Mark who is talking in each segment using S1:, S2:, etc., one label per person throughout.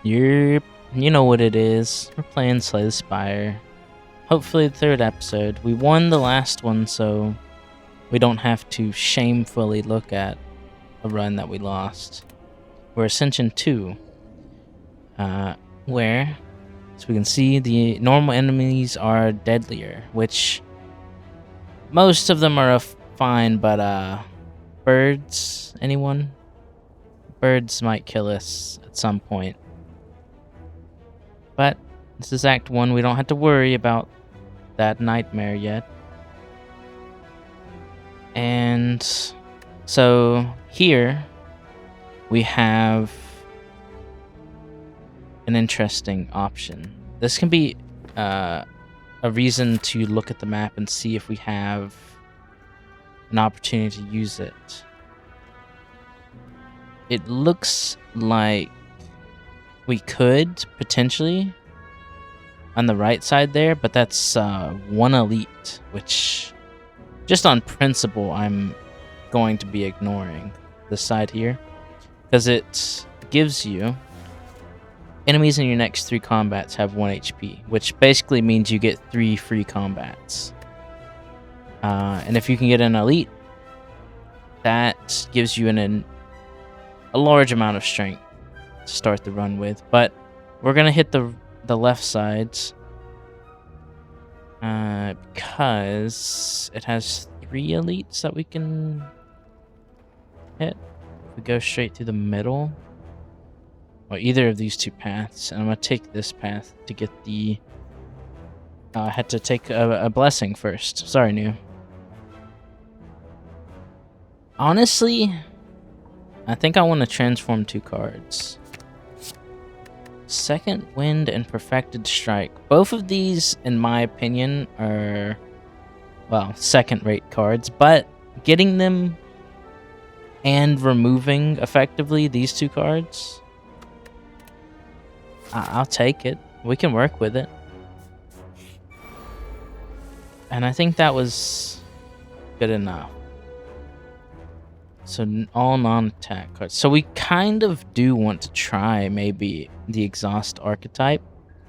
S1: You know what it is. We're playing Slay the Spire. Hopefully the third episode. We won the last one, so we don't have to shamefully look at a run that we lost. We're Ascension 2, where, as we can see, the normal enemies are deadlier, which most of them are fine, but birds, anyone? Birds might kill us at some point. But this is Act 1, we don't have to worry about that nightmare yet. And so here we have an interesting option. This can be a reason to look at the map and see if we have an opportunity to use it. It looks like we could potentially on the right side there, but that's one elite, which just on principle I'm going to be ignoring this side here, because it gives you enemies in your next 3 combats have 1 HP, which basically means you get 3 free combats. And if you can get an elite, that gives you a large amount of strength to start the run with. But we're gonna hit the left sides because it has 3 elites that we can hit. If we go straight through the middle, or either of these 2 paths, and I'm gonna take this path to get the I had to take a blessing first. Sorry, New. Honestly, I think I want to transform 2 cards. Second Wind and Perfected Strike. Both of these, in my opinion, are, well, second-rate cards, but getting them and removing, effectively, these 2 cards, I'll take it. We can work with it. And I think that was good enough. So all non-attack cards. So we kind of do want to try maybe the Exhaust archetype,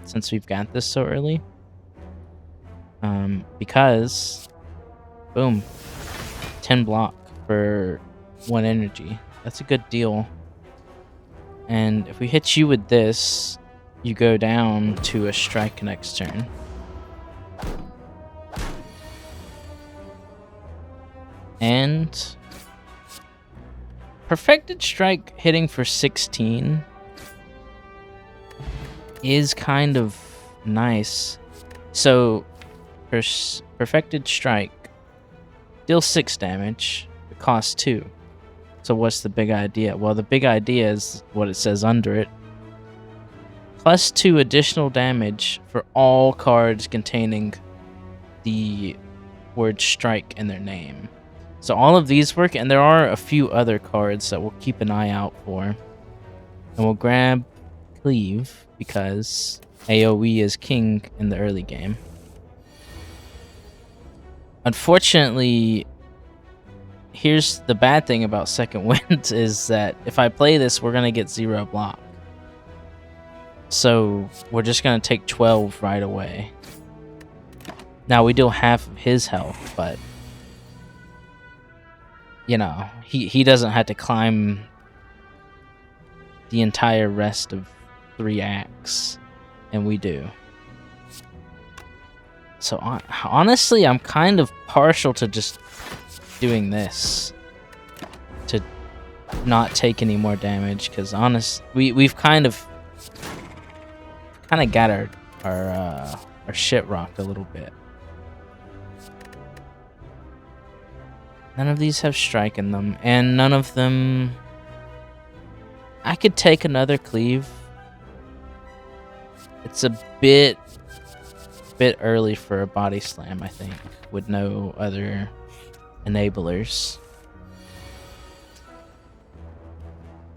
S1: since we've got this so early. Because, boom, 10 block for 1 energy. That's a good deal. And if we hit you with this, you go down to a strike next turn. And Perfected Strike hitting for 16 is kind of nice. So, Perfected Strike deals 6 damage. It costs 2. So what's the big idea? Well, the big idea is what it says under it. Plus 2 additional damage for all cards containing the word strike in their name. So all of these work, and there are a few other cards that we'll keep an eye out for. And we'll grab Cleave, because AoE is king in the early game. Unfortunately, here's the bad thing about Second Wind, is that if I play this, we're going to get 0 block. So we're just going to take 12 right away. Now, we deal half of his health, but you know, he doesn't have to climb the entire rest of 3 acts, and we do. So honestly, I'm kind of partial to just doing this to not take any more damage, because we've kind of got our shit rocked a little bit. None of these have strike in them, and none of them... I could take another cleave. It's a bit early for a body slam, I think, with no other enablers.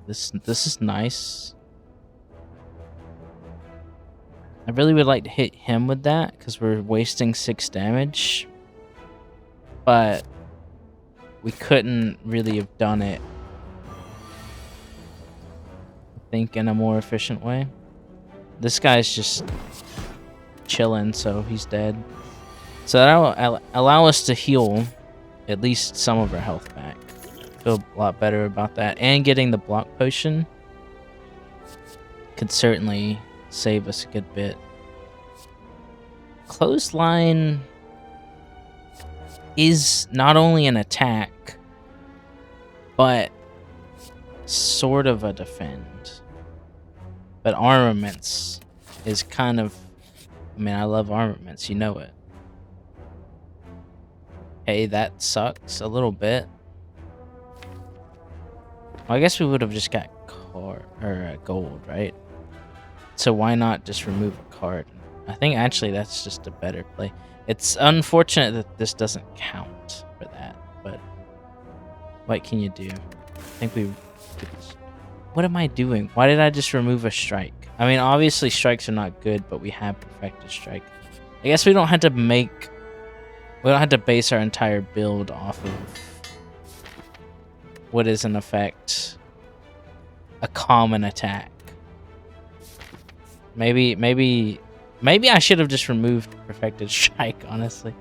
S1: This is nice. I really would like to hit him with that, because we're wasting 6 damage. But we couldn't really have done it, I think, in a more efficient way. This guy's just chilling, so he's dead. So that'll allow us to heal at least some of our health back. Feel a lot better about that. And getting the block potion could certainly save us a good bit. Clothesline is not only an attack, but sort of a defend. But armaments is kind of... I mean, I love armaments, you know it. Hey, that sucks a little bit. Well, I guess we would have just got gold, right? So why not just remove a card? I think actually that's just a better play. It's unfortunate that this doesn't count for that, but what can you do? I think we... What am I doing? Why did I just remove a strike? I mean, obviously strikes are not good, but we have perfected strike. I guess we don't have to base our entire build off of what is in effect a common attack. Maybe I should have just removed perfected strike, honestly.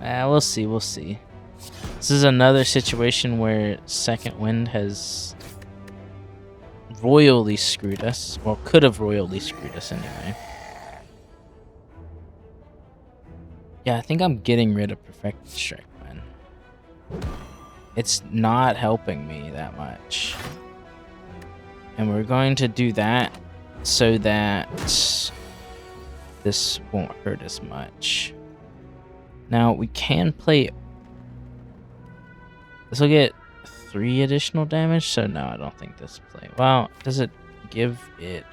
S1: We'll see. This is another situation where Second Wind has royally screwed us. Well, could have royally screwed us anyway. Yeah, I think I'm getting rid of perfected strike, man. It's not helping me that much. And we're going to do that so that this won't hurt as much. Now, we can play... This will get 3 additional damage, so no, I don't think this play... Well, does it give it...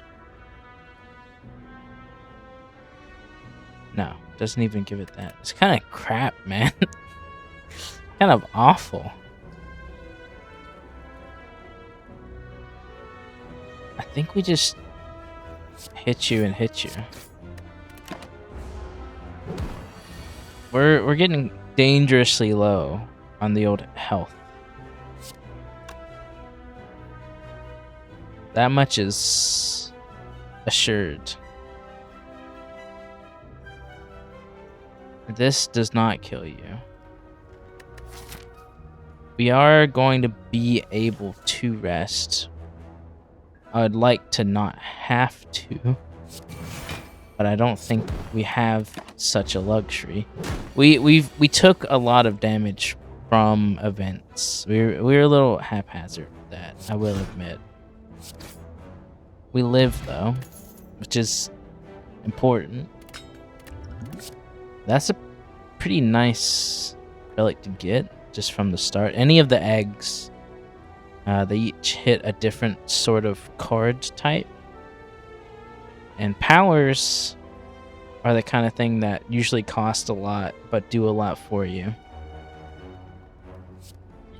S1: No, doesn't even give it that. It's kind of crap, man. Kind of awful. I think we just hit you and hit you. We're getting dangerously low on the old health. That much is assured. This does not kill you. We are going to be able to rest. I would like to not have to, but I don't think we have such a luxury. We took a lot of damage from events. We were a little haphazard with that, I will admit. We live though, which is important. That's a pretty nice relic to get just from the start. Any of the eggs, they each hit a different sort of card type. And powers are the kind of thing that usually cost a lot, but do a lot for you.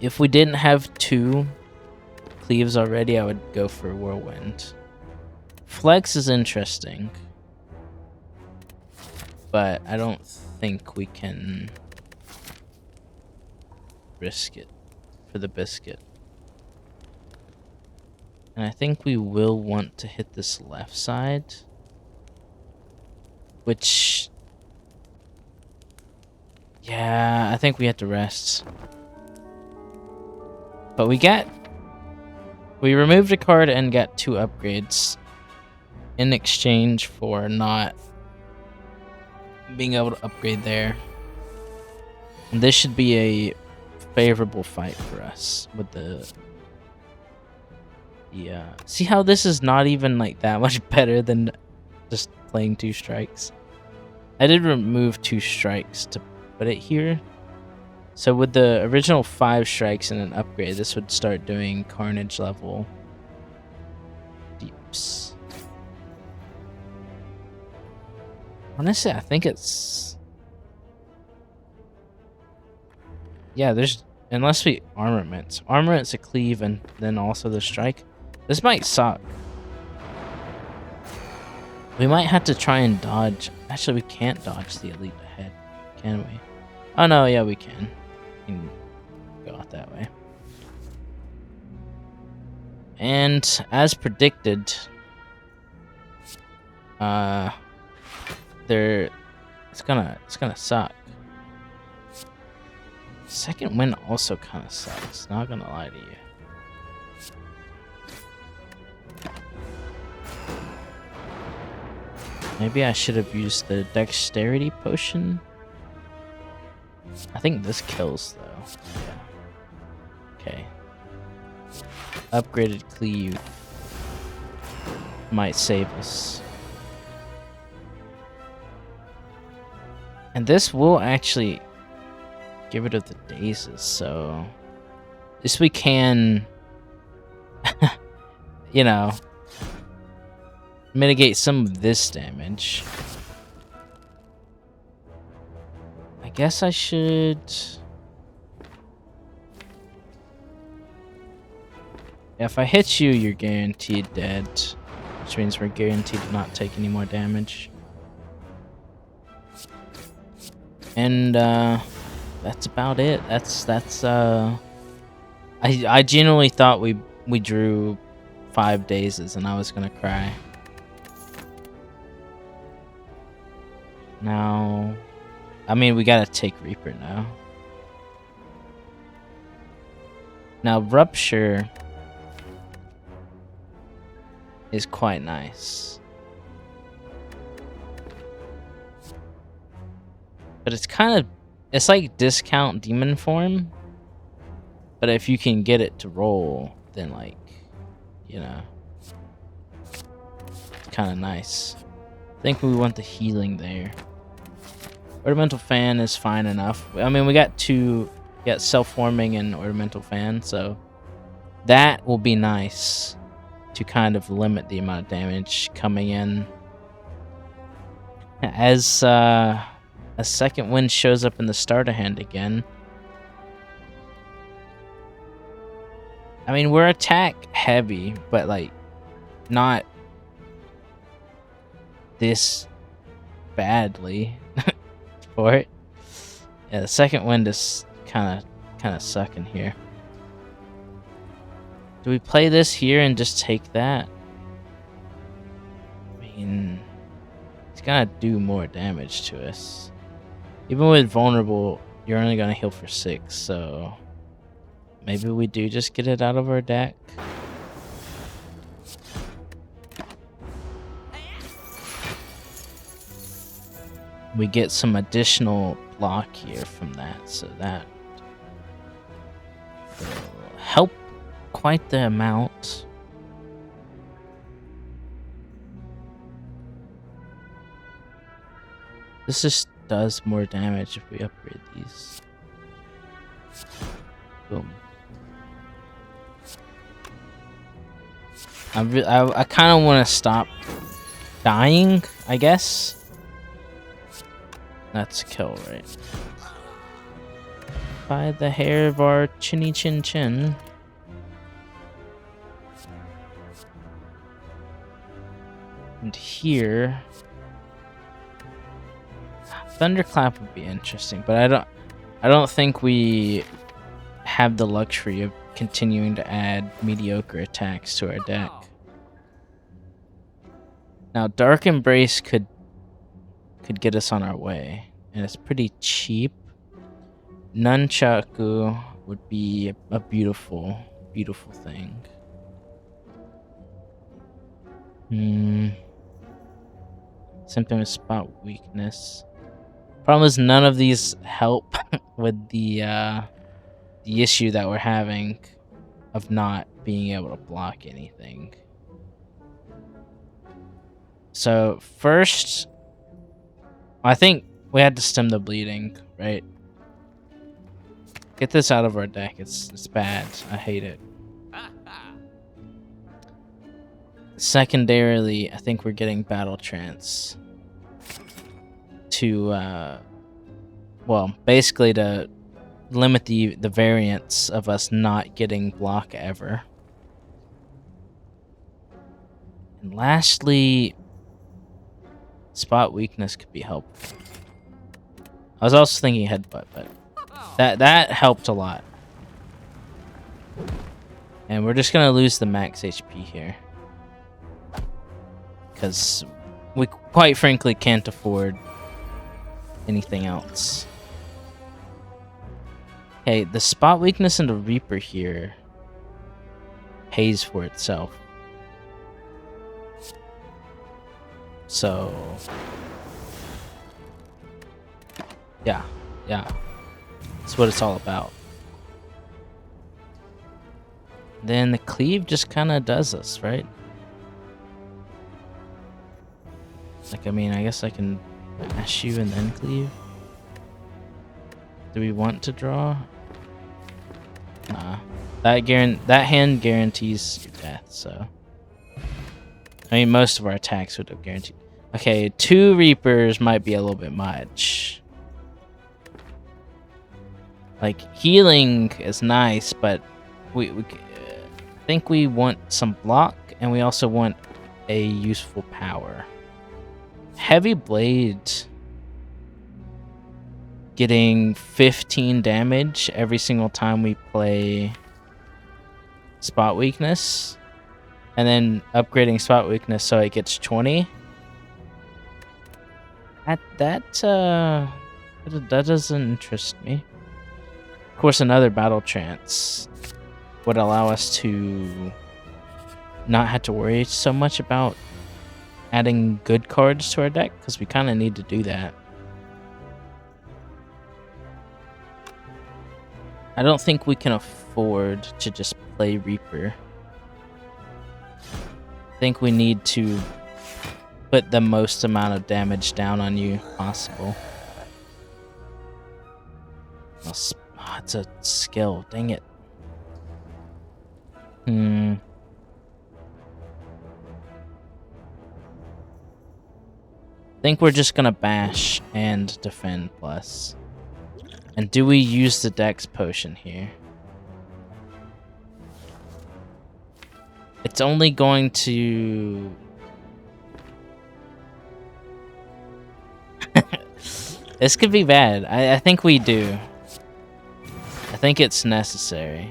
S1: If we didn't have 2 cleaves already, I would go for Whirlwind. Flex is interesting, but I don't think we can risk it for the biscuit. And I think we will want to hit this left side, which, yeah, I think we have to rest. But we removed a card and got 2 upgrades in exchange for not being able to upgrade there. And this should be a favorable fight for us with the... Yeah. See how this is not even like that much better than just playing 2 strikes? I did remove 2 strikes to put it here. So with the original 5 strikes and an upgrade, this would start doing carnage level deeps. Honestly, I think it's... Yeah, there's... Unless we armaments. Armaments a cleave and then also the strike. This might suck. We might have to try and dodge. Actually, we can't dodge the elite ahead, can we? Oh no, yeah, we can. We can go out that way. And as predicted, it's gonna suck. Second wind also kind of sucks. Not gonna lie to you. Maybe I should have used the dexterity potion. I think this kills though. Yeah. Okay. Upgraded cleave might save us. And this will actually get rid of the dazes, so at least we can, you know, mitigate some of this damage. I guess I should... If I hit you, you're guaranteed dead, which means we're guaranteed to not take any more damage. And that's about it. I genuinely thought we drew 5 dazes and I was gonna cry. Now, I mean, we gotta take Reaper now. Now, Rupture is quite nice. But it's like discount demon form. But if you can get it to roll, then like, you know, it's kind of nice. I think we want the healing there. Ornamental Fan is fine enough. I mean, we got self-forming and Ornamental Fan, so that will be nice to kind of limit the amount of damage coming in. As a second wind shows up in the starter hand again. I mean, we're attack heavy, but like not this badly for it. Yeah, the second wind is kind of sucking here. Do we play this here and just take that? I mean, it's gonna do more damage to us. Even with vulnerable, you're only gonna heal for 6, so maybe we do just get it out of our deck. We get some additional block here from that, so that will help quite the amount. This just does more damage if we upgrade these. Boom. I kind of want to stop dying, I guess. That's a kill, right? By the hair of our chinny chin chin. And here, Thunderclap would be interesting, but I don't think we have the luxury of continuing to add mediocre attacks to our deck. Now, Dark Embrace could get us on our way, and it's pretty cheap. Nunchaku would be a beautiful, beautiful thing. Symptom of spot weakness. Problem is, none of these help with the issue that we're having of not being able to block anything. So first, I think we had to stem the bleeding, right? Get this out of our deck. It's bad. I hate it. Secondarily, I think we're getting Battle Trance to, well, basically to limit the variance of us not getting block ever. And lastly, spot weakness could be helpful. I was also thinking headbutt, but that helped a lot. And we're just gonna lose the max HP here. Because we quite frankly can't afford anything else. Okay, the spot weakness in the Reaper here pays for itself. So yeah, that's what it's all about. Then the cleave just kind of does us, right? Like, I mean, I guess I can bash you and then cleave. Do we want to draw? Nah. That hand guarantees your death, so. I mean, most of our attacks would have guaranteed. Okay, 2 Reapers might be a little bit much. Like, healing is nice, but we think we want some block, and we also want a useful power. Heavy Blade getting 15 damage every single time we play spot weakness, and then upgrading spot weakness so it gets 20. That doesn't interest me. Of course, another battle trance would allow us to not have to worry so much about adding good cards to our deck, because we kind of need to do that. I don't think we can afford to just play Reaper. I think we need to put the most amount of damage down on you possible. Oh, it's a skill. Dang it. I think we're just gonna bash and defend plus. And do we use the Dex potion here? It's only going to... This could be bad. I think we do. I think it's necessary.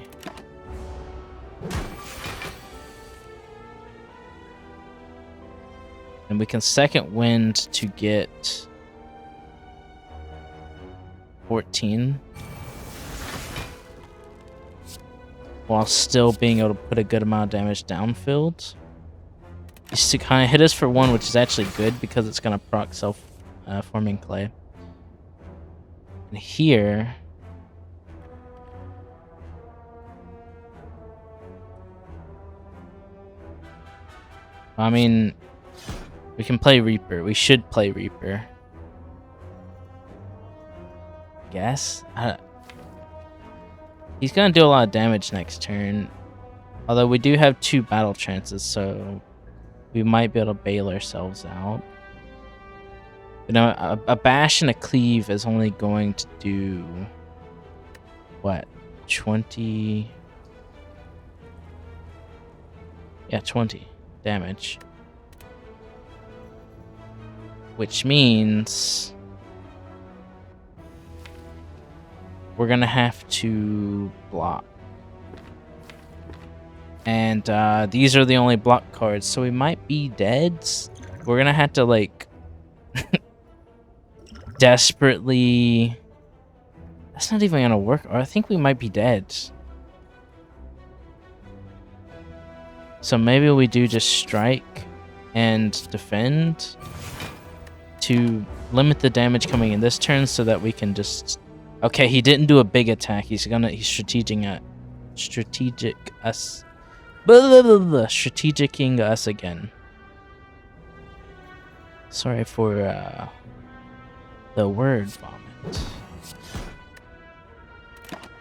S1: And we can second wind to get 14. While still being able to put a good amount of damage downfield. Just to kind of hit us for 1, which is actually good because it's going to proc self-forming clay. And here... I mean, we can play Reaper. We should play Reaper. Guess? He's gonna do a lot of damage next turn. Although we do have 2 battle trances, so we might be able to bail ourselves out. You know, a bash and a cleave is only going to do... what? 20... Yeah, 20 damage. Which means... we're gonna have to block. And these are the only block cards, so we might be dead. We're gonna have to, like... desperately... That's not even gonna work. Or I think we might be dead. So maybe we do just strike and defend to limit the damage coming in this turn so that we can just... Okay, he didn't do a big attack. He's strategicing us again. Sorry for the word vomit.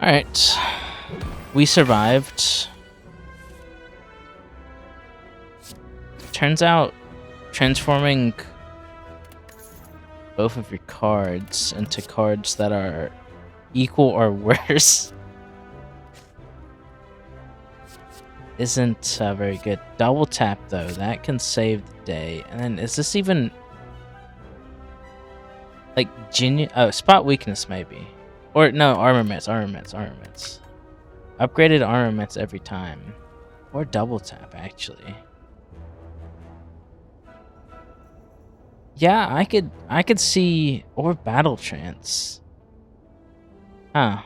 S1: Alright. We survived. Turns out transforming both of your cards into cards that are equal or worse isn't very good. Double tap though, that can save the day. And then is this even like spot weakness maybe? Or no, armaments. Upgraded armaments every time. Or double tap, actually. Yeah, I could see, or battle trance. Huh.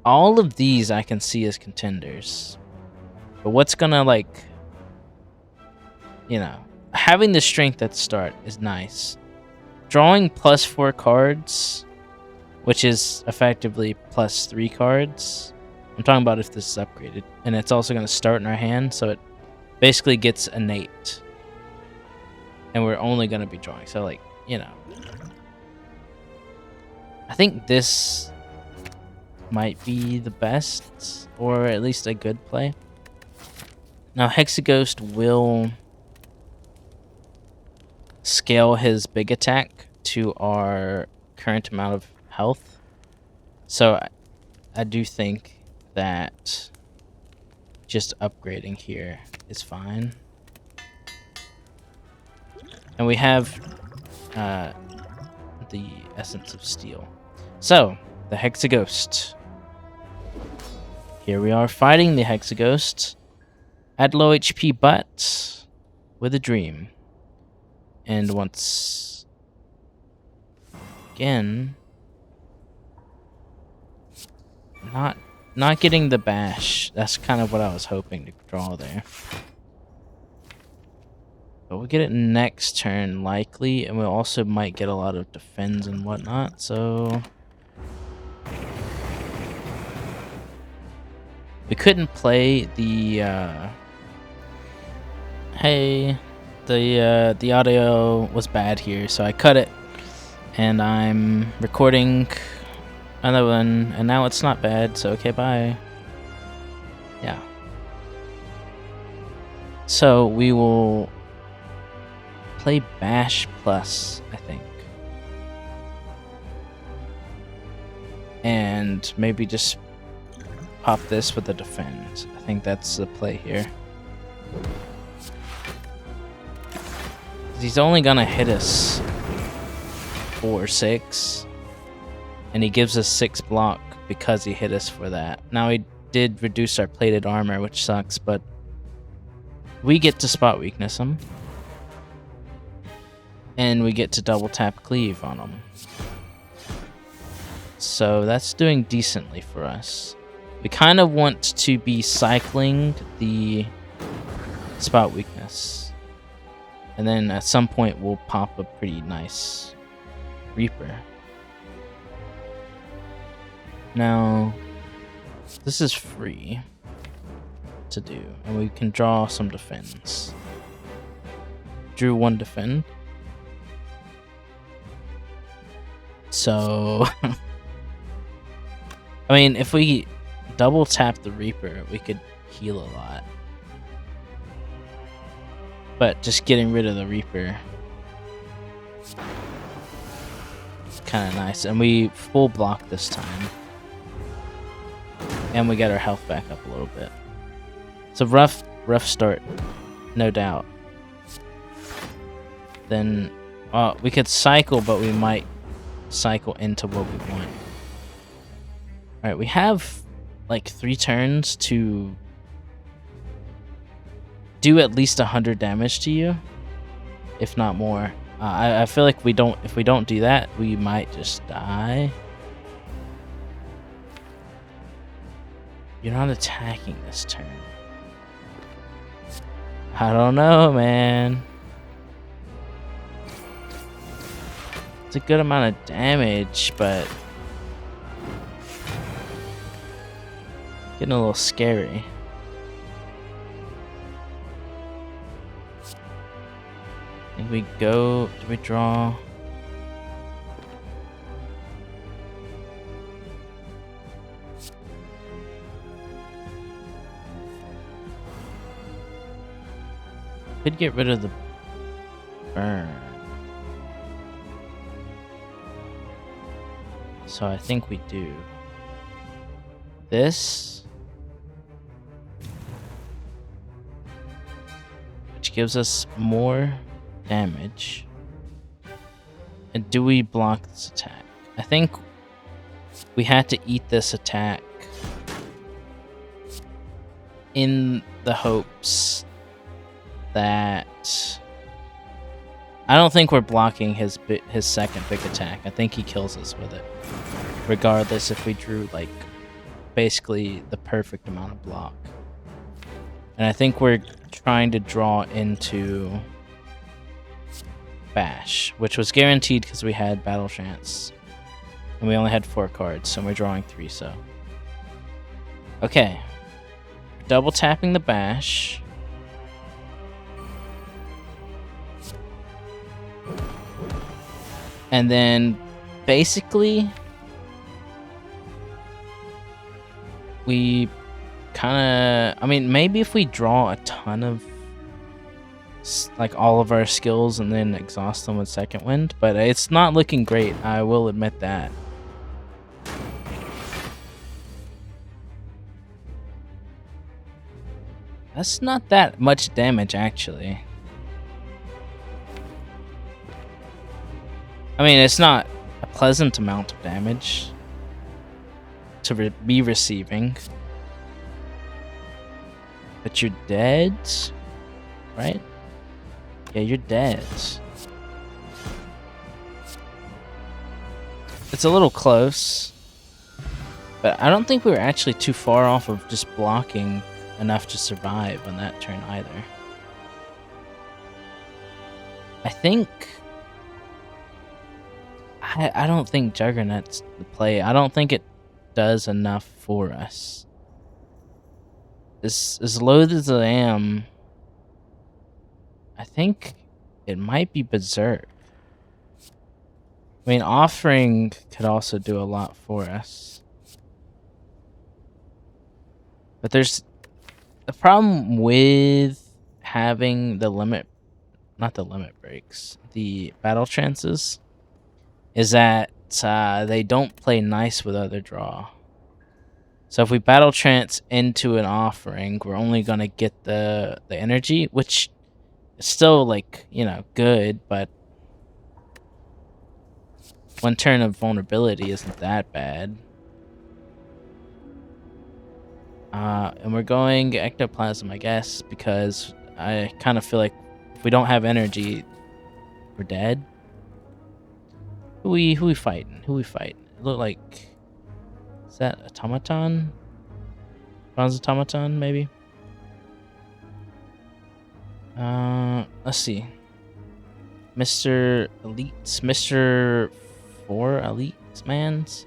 S1: All of these I can see as contenders. But what's gonna, like, you know, having the strength at the start is nice. Drawing +4 cards, which is effectively +3 cards. I'm talking about if this is upgraded. And it's also gonna start in our hand, so it basically gets innate. And we're only gonna be drawing. So, like, you know. I think this might be the best, or at least a good play. Now, Hexaghost will scale his big attack to our current amount of health. So I do think that just upgrading here is fine. And we have the Essence of Steel. So, the Hexaghost. Here we are fighting the Hexaghost at low HP, but with a dream. And once again, not getting the bash. That's kind of what I was hoping to draw there. But we'll get it next turn, likely, and we also might get a lot of defense and whatnot, so... We couldn't play the, Hey, the audio was bad here, so I cut it. And I'm recording another one, and now it's not bad, so okay, bye. Yeah. So, we will play Bash Plus, I think. And maybe just pop this with the defend. I think that's the play here. He's only gonna hit us 4 or 6. And he gives us 6 block because he hit us for that. Now he did reduce our plated armor, which sucks, but we get to spot weakness him. And we get to double tap cleave on him. So that's doing decently for us. We kind of want to be cycling the spot weakness. And then at some point we'll pop a pretty nice Reaper. Now, this is free to do. And we can draw some defense. Drew 1 defend. So, I mean, if we double tap the Reaper, we could heal a lot. But just getting rid of the Reaper is kind of nice. And we full block this time. And we get our health back up a little bit. It's a rough start, no doubt. Then, we could cycle, but we might cycle into what we want. Alright, we have like 3 turns to do at least 100 damage to you, if not more. I feel like if we don't do that, we might just die. You're not attacking this turn. I don't know, man. It's a good amount of damage, but getting a little scary. I think we go. Do we draw? Could get rid of the burn. So I think we do this, which gives us more damage. And do we block this attack? I think we had to eat this attack in the hopes that I don't think we're blocking his second big attack. I think he kills us with it, regardless if we drew like basically the perfect amount of block. And I think we're trying to draw into Bash, which was guaranteed because we had Battle Chance. And we only had 4 cards, so we're drawing 3, so. Okay. Double tapping the Bash. And then, basically, we kind of... I mean, maybe if we draw a ton of like all of our skills and then exhaust them with second wind, but it's not looking great, I will admit that. That's not that much damage, actually. I mean, it's not a pleasant amount of damage to be receiving, but you're dead, right? Yeah, you're dead. It's a little close, but I don't think we were actually too far off of just blocking enough to survive on that turn either. I think... I don't think Juggernaut's the play. I don't think it does enough for us. As loath as I am, I think it might be Berserk. I mean, Offering could also do a lot for us. But there's the problem with having the limit, not the limit breaks, the battle chances, is that they don't play nice with other draw. So if we battle trance into an Offering, we're only going to get the energy, which is still, like, you know, good, but one turn of vulnerability isn't that bad. And we're going Ectoplasm, I guess, because I kind of feel like if we don't have energy, we're dead. Who we fighting? Who we fighting? It look like... Is that Automaton? Bronze Automaton, maybe? Let's see. Mr. Elites. Mr. 4 Elites, mans?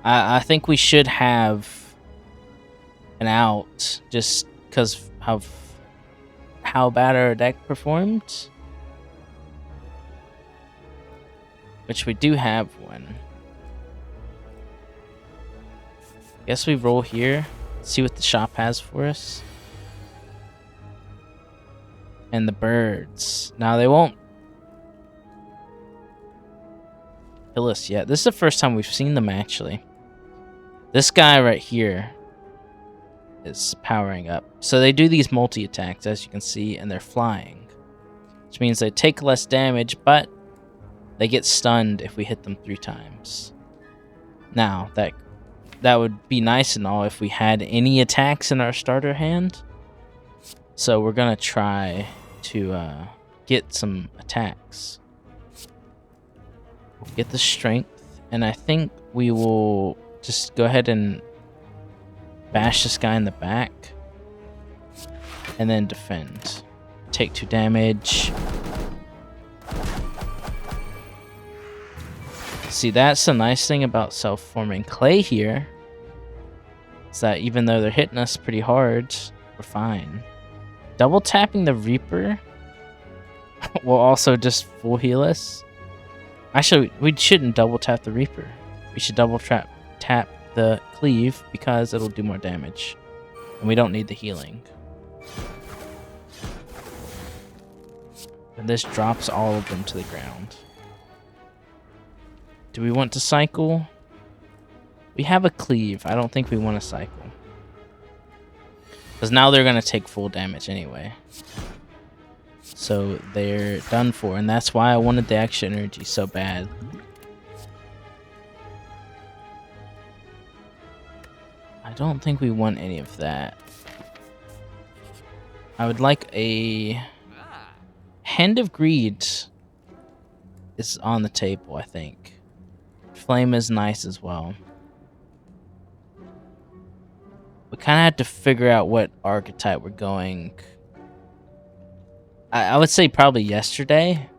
S1: I think we should have an out just because of how bad our deck performed. Which we do have one. Guess we roll here, see what the shop has for us. And the birds. Now they won't kill us yet. This is the first time we've seen them actually. This guy right here is powering up. So they do these multi-attacks, as you can see, and they're flying. Which means they take less damage, but they get stunned if we hit them 3 times. Now, that would be nice and all if we had any attacks in our starter hand. So we're gonna try to get some attacks. We'll get the strength, and I think we will just go ahead and bash this guy in the back. And then defend. Take 2 damage. See, that's the nice thing about self-forming clay here. Is that even though they're hitting us pretty hard, we're fine. Double tapping the Reaper will also just full heal us. Actually, we shouldn't double tap the Reaper. We should double tap the Cleave because it'll do more damage. And we don't need the healing. And this drops all of them to the ground. Do we want to cycle? We have a Cleave. I don't think we want to cycle. Because now they're going to take full damage anyway. So they're done for. And that's why I wanted the extra energy so bad. I don't think we want any of that. I would like a Hand of Greed is on the table, I think. Flame is nice as well. We kind of had to figure out what archetype we're going. I would say probably yesterday,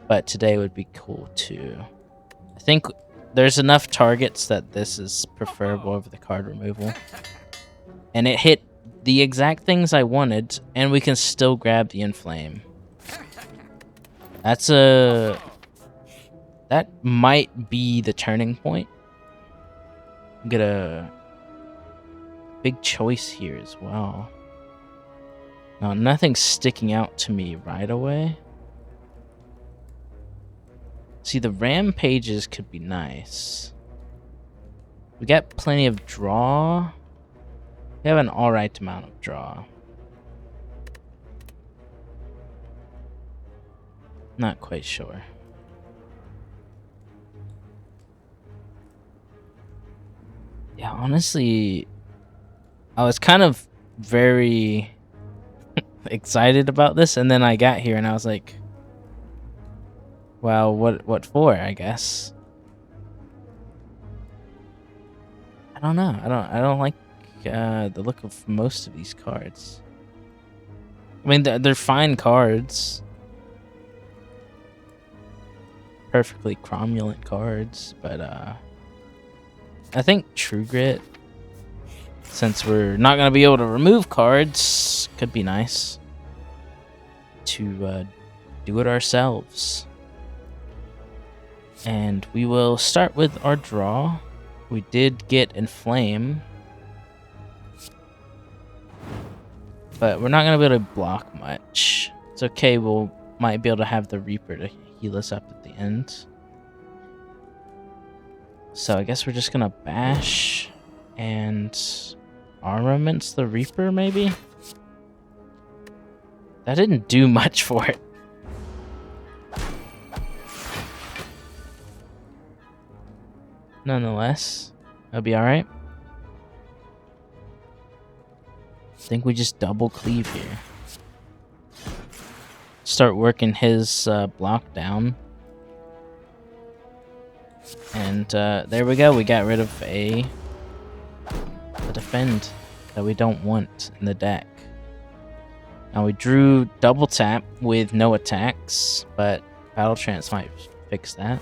S1: but today would be cool too. I think there's enough targets that this is preferable over the card removal. And it hit the exact things I wanted, and we can still grab the Inflame. That might be the turning point. Get a big choice here as well. Now, nothing's sticking out to me right away. See, the rampages could be nice. We got plenty of draw. We have an alright amount of draw. Not quite sure. Yeah, honestly, I was kind of very excited about this, and then I got here and I was like, well, what for, I guess. I don't know. I don't like the look of most of these cards. I mean, they're fine cards. Perfectly cromulent cards, but I think True Grit, since we're not going to be able to remove cards, could be nice to do it ourselves. And we will start with our draw. We did get Inflame, but we're not going to be able to block much. It's okay, might be able to have the Reaper to heal us up at the end. So I guess we're just gonna bash and armaments the Reaper, maybe? That didn't do much for it. Nonetheless, that'll be alright. I think we just double cleave here. Start working his block down. And there we go. We got rid of the defend that we don't want in the deck. Now we drew double tap with no attacks, but Battle Trance might fix that.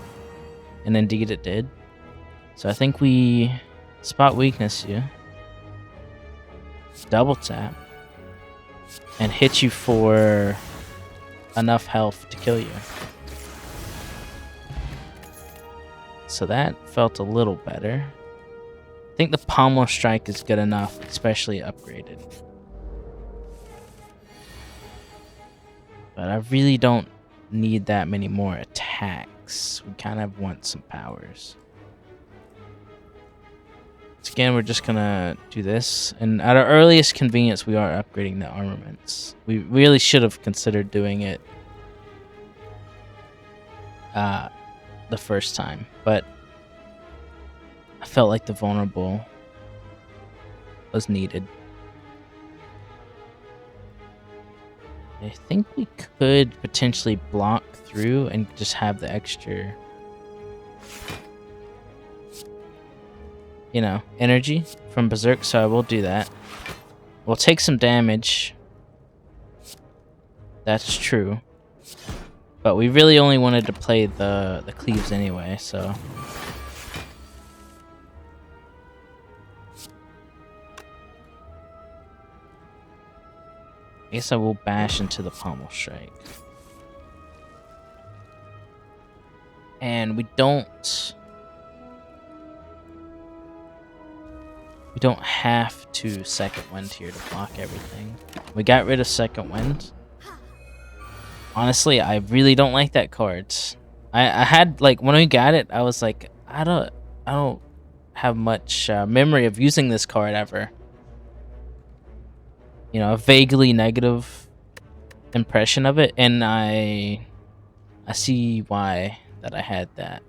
S1: And indeed it did. So I think we spot weakness here. Double tap. And hit you for enough health to kill you. So that felt a little better. I think the Pommel Strike is good enough, especially upgraded. But I really don't need that many more attacks. We kind of want some powers. So again, we're just gonna do this. And at our earliest convenience, we are upgrading the armaments. We really should have considered doing it the first time, but I felt like the vulnerable was needed. I think we could potentially block through and just have the extra, you know, energy from Berserk, so I will do that. We'll take some damage. That's true. But we really only wanted to play the cleaves anyway, so. I guess I will bash into the Pommel Strike. And we don't have to Second Wind here to block everything. We got rid of Second Wind. Honestly, I really don't like that card. I had, like, when we got it, I was like, I don't have much memory of using this card ever. You know, a vaguely negative impression of it, and I see why that I had that.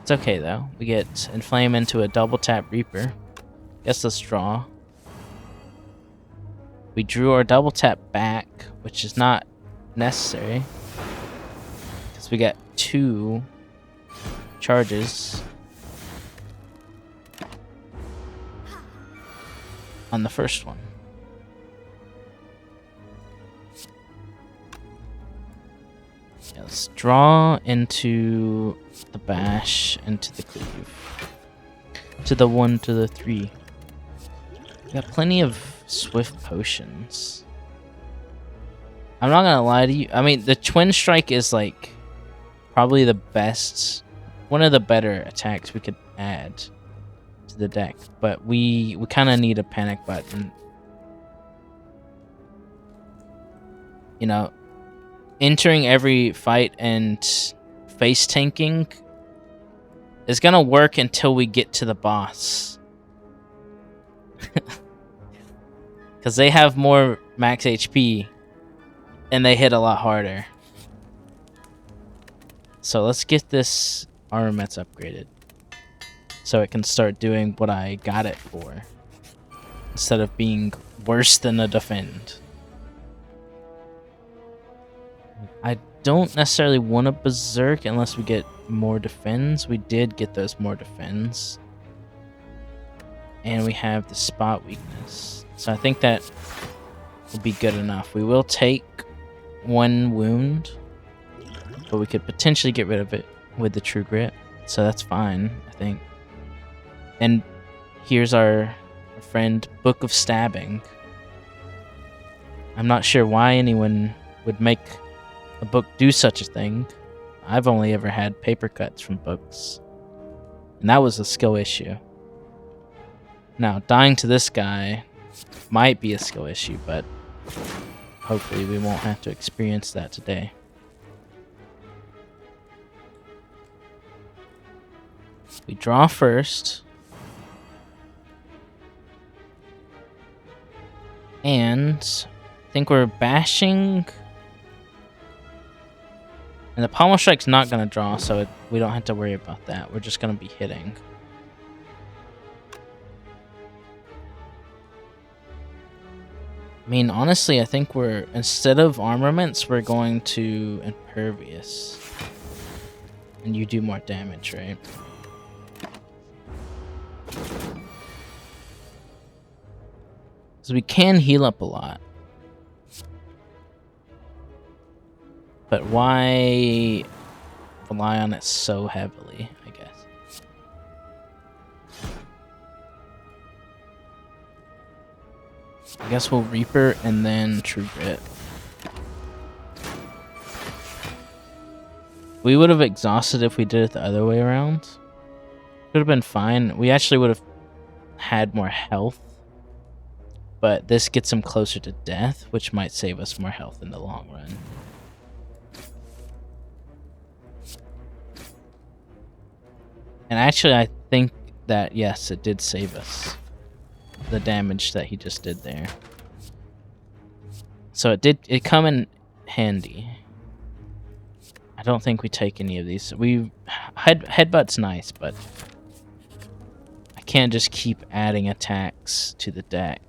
S1: It's okay though. We get Inflame into a double tap Reaper. Guess let's draw. We drew our double tap back, which is not necessary because we got 2 charges on the first one. Yeah, let's draw into the bash, into the cleave, to the 1, to the 3. We got plenty of swift potions. I'm not gonna lie to you. I mean, the twin strike is like probably the best, one of the better attacks we could add to the deck, but we kind of need a panic button. You know, entering every fight and face tanking is gonna work until we get to the boss. Because they have more max HP and they hit a lot harder. So let's get this armaments upgraded so it can start doing what I got it for, instead of being worse than a defend. I don't necessarily want a berserk unless we get more defends. We did get those more defends. And we have the spot weakness. So I think that will be good enough. We will take 1 wound, but we could potentially get rid of it with the True Grit. So that's fine, I think. And here's our friend, Book of Stabbing. I'm not sure why anyone would make a book do such a thing. I've only ever had paper cuts from books, and that was a skill issue. Now, dying to this guy might be a skill issue, but hopefully we won't have to experience that today. We draw first. And I think we're bashing. And the pommel strike's not going to draw, so we don't have to worry about that. We're just going to be hitting. I mean, honestly, I think we're, instead of armaments, we're going to impervious. And you do more damage, right? So we can heal up a lot. But why rely on it so heavily, I guess? I guess we'll Reaper and then True Grit. We would have exhausted if we did it the other way around. Could have been fine. We actually would have had more health. But this gets him closer to death, which might save us more health in the long run. And actually, I think that, yes, it did save us. The damage that he just did there. So it come in handy. I don't think we take any of these. Headbutt's nice, but I can't just keep adding attacks to the deck.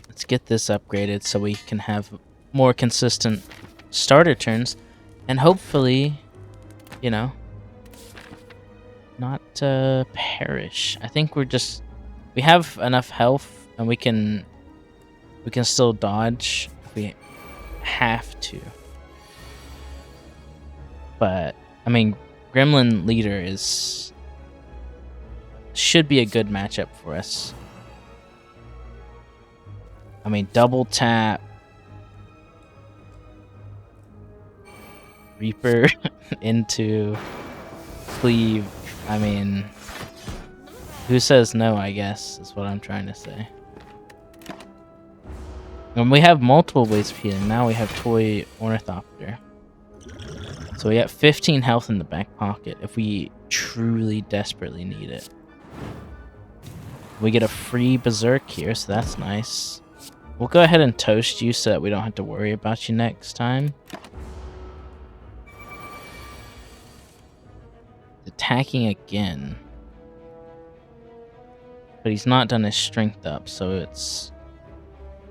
S1: Let's get this upgraded so we can have more consistent starter turns, and hopefully, you know, not perish. I think we have enough health, and we can still dodge if we have to. But I mean, Gremlin Leader should be a good matchup for us. I mean, double tap, Reaper into cleave. I mean, who says no, I guess, is what I'm trying to say. And we have multiple ways of healing. Now we have Toy Ornithopter. So we got 15 health in the back pocket if we truly desperately need it. We get a free Berserk here, so that's nice. We'll go ahead and toast you so that we don't have to worry about you next time. Attacking again. But he's not done his strength up, so it's...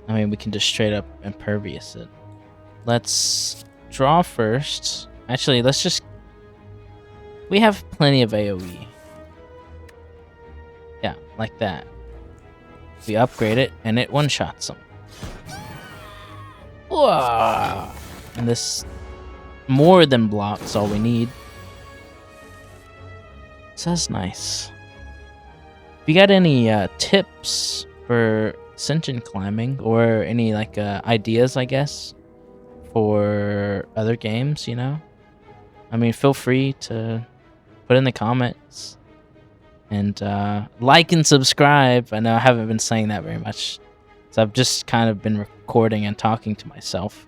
S1: I mean, we can just straight up impervious it. Let's draw first. Actually, let's just... We have plenty of AoE. Yeah, like that. We upgrade it, and it one-shots him. Whoa! And this more than blocks all we need. So that's nice. If you got any tips for Ascension climbing, or any like ideas, I guess, for other games, you know, I mean, feel free to put in the comments. And like and subscribe. I know I haven't been saying that very much, so I've just kind of been recording and talking to myself.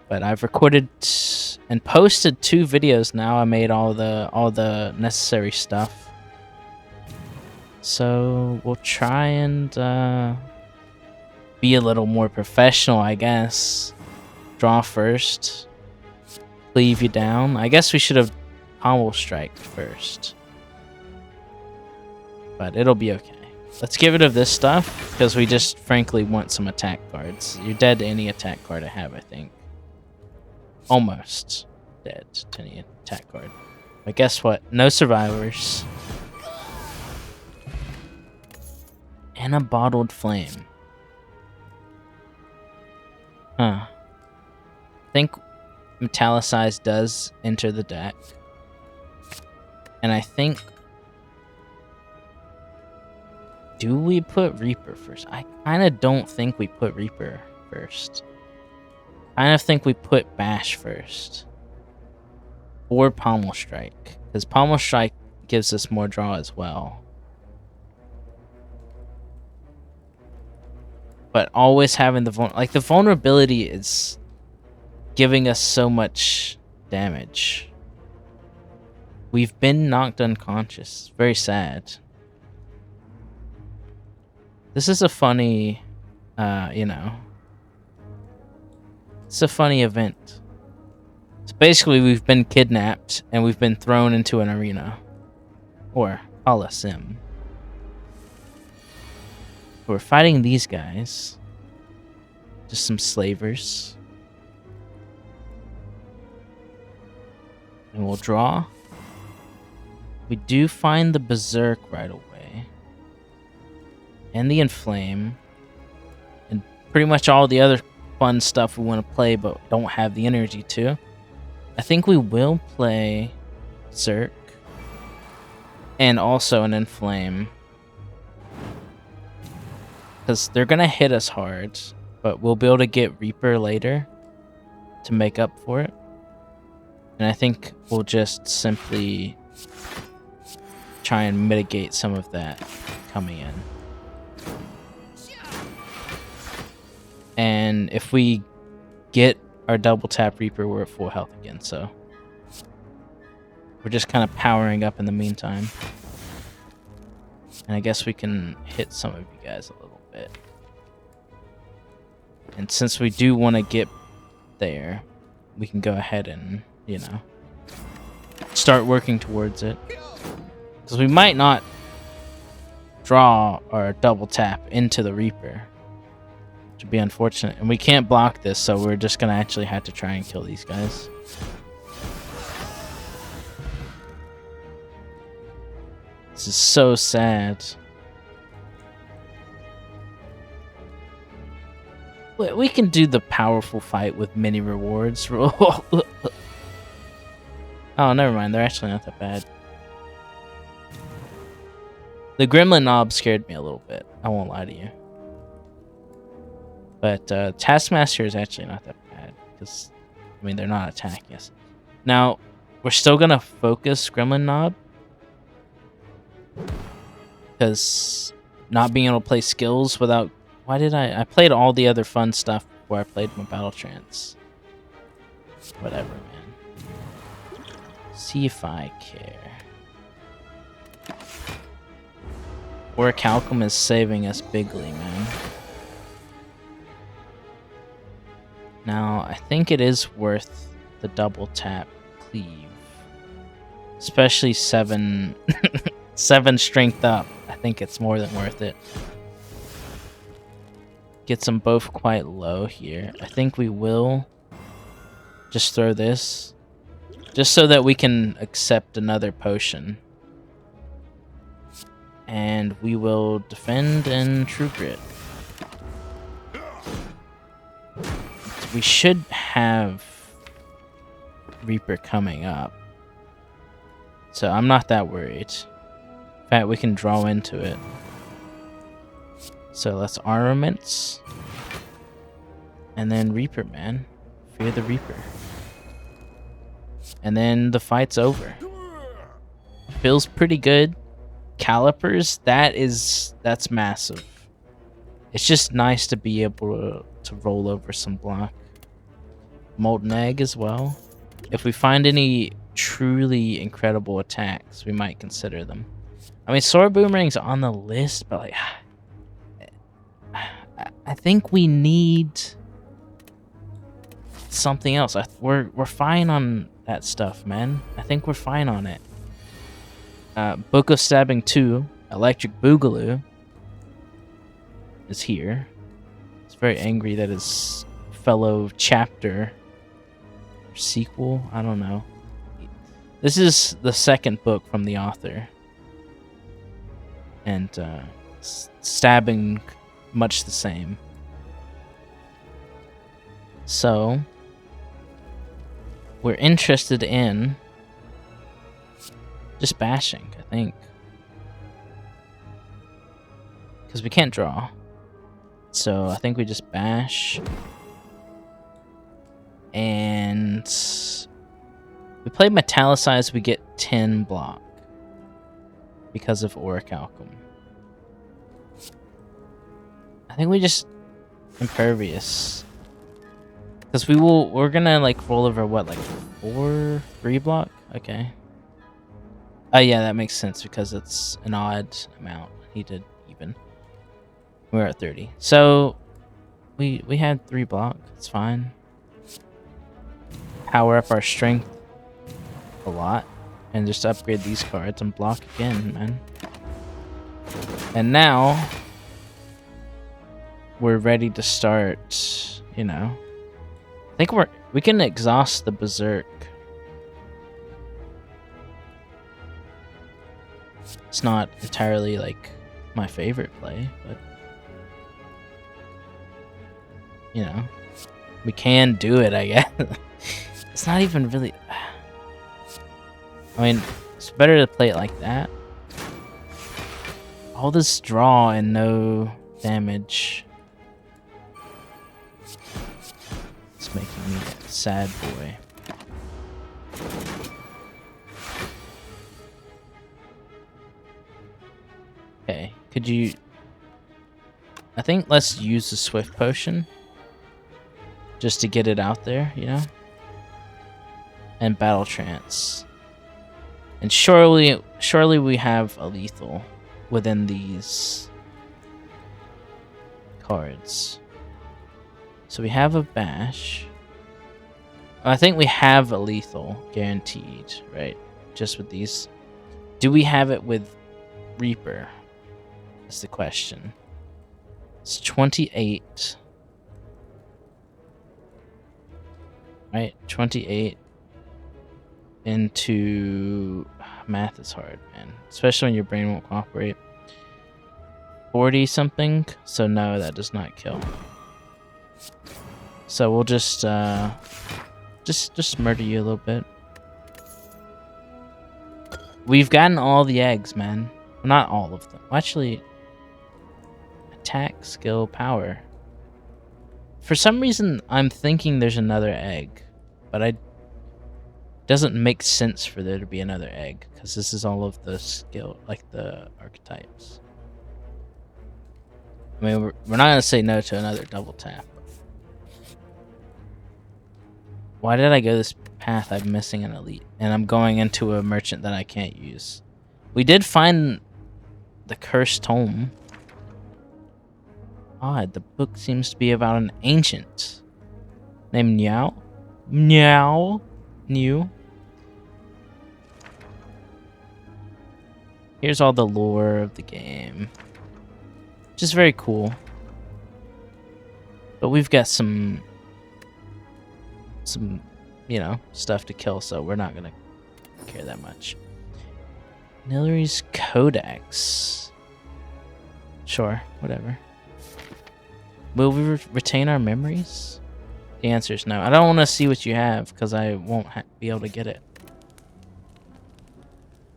S1: But I've recorded and posted 2 videos now. I made all the necessary stuff. So we'll try and be a little more professional, I guess. Draw first. Cleave you down. I guess we should have pommel strike first. But it'll be okay. Let's get rid of this stuff, because we just frankly want some attack cards. You're dead to any attack card I have, I think. Almost dead to any attack card. But guess what? No survivors. And a bottled flame. Huh. I think Metallicize does enter the deck. And I think... Do we put Reaper first? I kind of don't think we put Reaper first. I kind of think we put Bash first. Or Pommel Strike. Because Pommel Strike gives us more draw as well. But always having the the vulnerability is giving us so much damage. We've been knocked unconscious. Very sad. This is a funny, you know, it's a funny event. So basically, we've been kidnapped and we've been thrown into an arena, or Coliseum. We're fighting these guys, just some slavers, and we'll draw. We do find the Berserk right away. And the Inflame, and pretty much all the other fun stuff we want to play but don't have the energy to. I think we will play Zerk and also an Inflame, because they're going to hit us hard, but we'll be able to get Reaper later to make up for it. And I think we'll just simply try and mitigate some of that coming in. And if we get our double tap Reaper, we're at full health again, so we're just kind of powering up in the meantime. And I guess we can hit some of you guys a little bit. And since we do want to get there, we can go ahead and, you know, start working towards it. Because we might not draw our double tap into the Reaper. Which would be unfortunate. And we can't block this, so we're just going to actually have to try and kill these guys. This is so sad. We can do the powerful fight with many rewards. Oh, never mind. They're actually not that bad. The Gremlin Knob scared me a little bit. I won't lie to you. But Taskmaster is actually not that bad. Because, I mean, they're not attacking us. Now, we're still going to focus Gremlin Knob. Because not being able to play skills without... Why did I played all the other fun stuff before I played my Battle Trance. Whatever, man. See if I care. Orichalcum is saving us bigly, man. Now, I think it is worth the double tap cleave. Especially 7 strength up. I think it's more than worth it. Gets them both quite low here. I think we will just throw this. Just so that we can accept another potion. And we will defend and true grit. We should have Reaper coming up. So I'm not that worried. In fact, we can draw into it. So let's armaments. And then Reaper, man. Fear the Reaper. And then the fight's over. Feels pretty good. Calipers, that's massive. It's just nice to be able to roll over some block. Molten Egg as well. If we find any truly incredible attacks, we might consider them. I mean, Sword Boomerang's on the list, but like, I think we need something else. We're fine on that stuff, man. I think we're fine on it. Book of Stabbing 2, Electric Boogaloo is here. It's very angry that his fellow chapter or sequel, I don't know. This is the second book from the author. And stabbing much the same. So we're interested in just bashing, I think. Because we can't draw. So I think we just bash. And we play Metallicize, we get 10 block. Because of Orichalcum. I think we just Impervious. Because we're gonna like roll over what, like 3 block? Okay. Oh yeah, that makes sense because it's an odd amount. He did even. We're at 30. So we had 3 block. It's fine. Power up our strength a lot. And just upgrade these cards and block again, man. And now we're ready to start, you know. I think we can exhaust the Berserk. It's not entirely like my favorite play, but you know, we can do it, I guess. It's not even really, I mean, it's better to play it like that. All this draw and no damage. It's making me a sad boy. Okay, could you... I think let's use the Swift Potion. Just to get it out there, you know? And Battle Trance. And surely we have a lethal within these cards. So we have a bash. I think we have a lethal guaranteed, right? Just with these. Do we have it with Reaper? That's the question. It's 28. Right? 28 into... Math is hard, man. Especially when your brain won't cooperate. 40 something. So no, that does not kill. So we'll just murder you a little bit. We've gotten all the eggs, man. Not all of them. Actually, attack, skill, power. For some reason, I'm thinking there's another egg, but it doesn't make sense for there to be another egg because this is all of the skill, like the archetypes. I mean, we're not gonna say no to another double tap. Why did I go this path? I'm missing an elite, and I'm going into a merchant that I can't use. We did find the Cursed Tome. Odd, the book seems to be about an ancient named Niao. New. Here's all the lore of the game. Which is very cool. But we've got some, you know, stuff to kill, so we're not gonna care that much. Nilari's Codex. Sure, whatever. Will we retain our memories? The answer is no. I don't want to see what you have, because I won't be able to get it.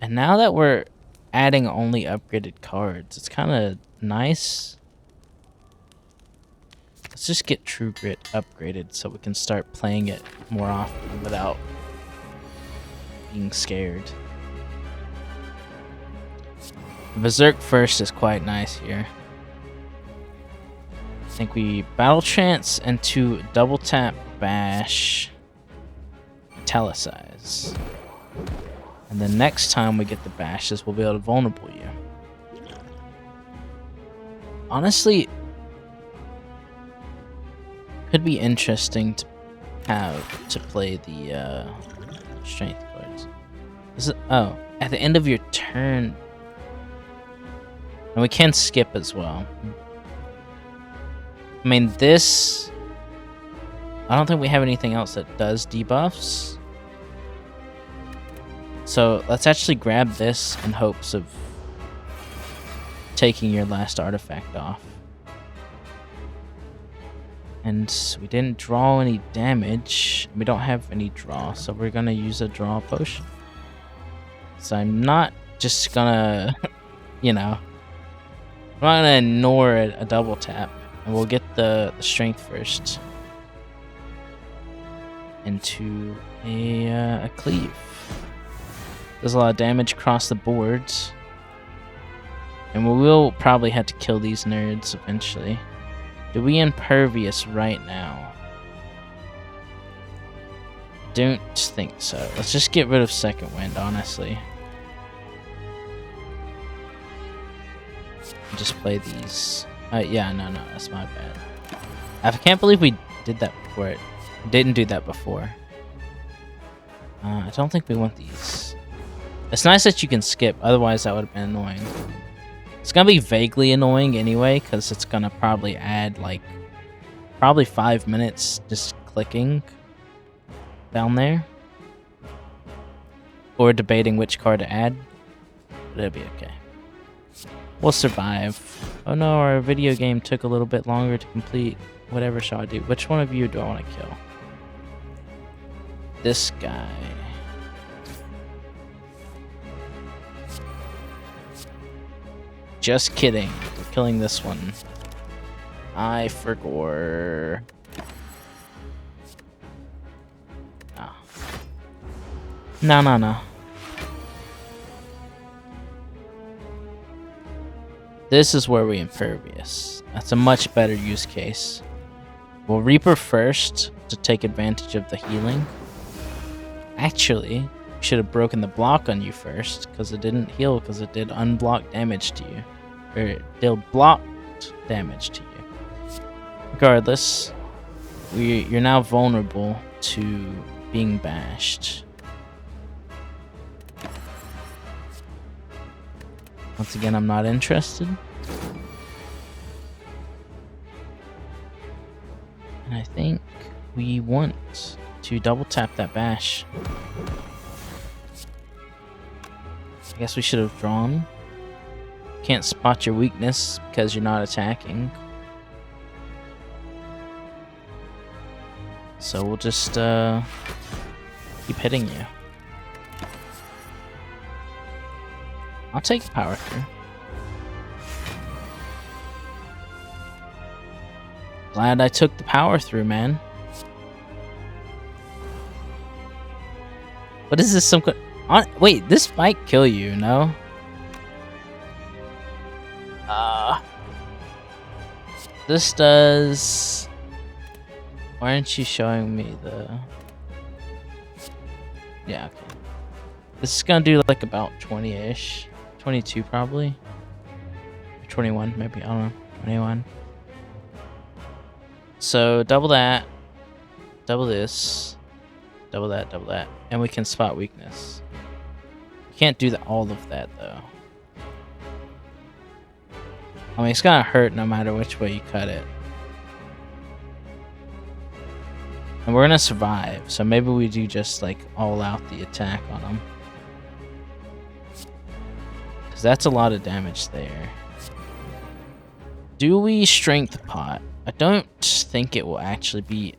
S1: And now that we're adding only upgraded cards, it's kind of nice. Let's just get True Grit upgraded so we can start playing it more often without being scared. Berserk first is quite nice here. I think we battle trance into double tap bash italicize. And then next time we get the bashes, we'll be able to vulnerable you. Honestly, could be interesting to have to play the strength cards. Is it, oh, at the end of your turn. And we can skip as well. I mean, this... I don't think we have anything else that does debuffs. So let's actually grab this in hopes of taking your last artifact off. And we didn't draw any damage. We don't have any draw, so we're gonna use a draw potion. So I'm not just gonna, you know, I'm not gonna ignore a double tap. And we'll get the strength first. Into a cleave. Does a lot of damage across the boards. And we will probably have to kill these nerds eventually. Do we impervious right now? Don't think so. Let's just get rid of second wind, honestly. Just play these. Yeah, no, that's my bad. I can't believe we did that before. Didn't do that before. I don't think we want these. It's nice that you can skip, otherwise that would have been annoying. It's gonna be vaguely annoying anyway, because it's gonna probably add like probably 5 minutes just clicking down there. Or debating which card to add. But it'll be okay. We'll survive. Oh no, our video game took a little bit longer to complete. Whatever shall I do? Which one of you do I want to kill? This guy. Just kidding. We're killing this one. I forgot. Oh. No. This is where we impervious. That's a much better use case. We'll Reaper first to take advantage of the healing. Actually, we should have broken the block on you first, because it didn't heal, because it did unblock damage to you. Or it did blocked damage to you. Regardless, you're now vulnerable to being bashed. Once again, I'm not interested. And I think we want to double tap that bash. I guess we should have drawn. Can't spot your weakness because you're not attacking. So we'll just keep hitting you. I'll take the power through. Glad I took the power through, man. What is this? Wait, this might kill you, no? This does... Why aren't you showing me the... Yeah, okay. This is gonna do like about 20-ish. 22 probably. 21 maybe, I don't know. 21. So double that. Double this. Double that. And we can spot weakness. Can't do all of that though. I mean, it's gonna hurt no matter which way you cut it. And we're gonna survive, so maybe we do just like all out the attack on him. Because that's a lot of damage there. Do we strength pot? I don't think it will actually be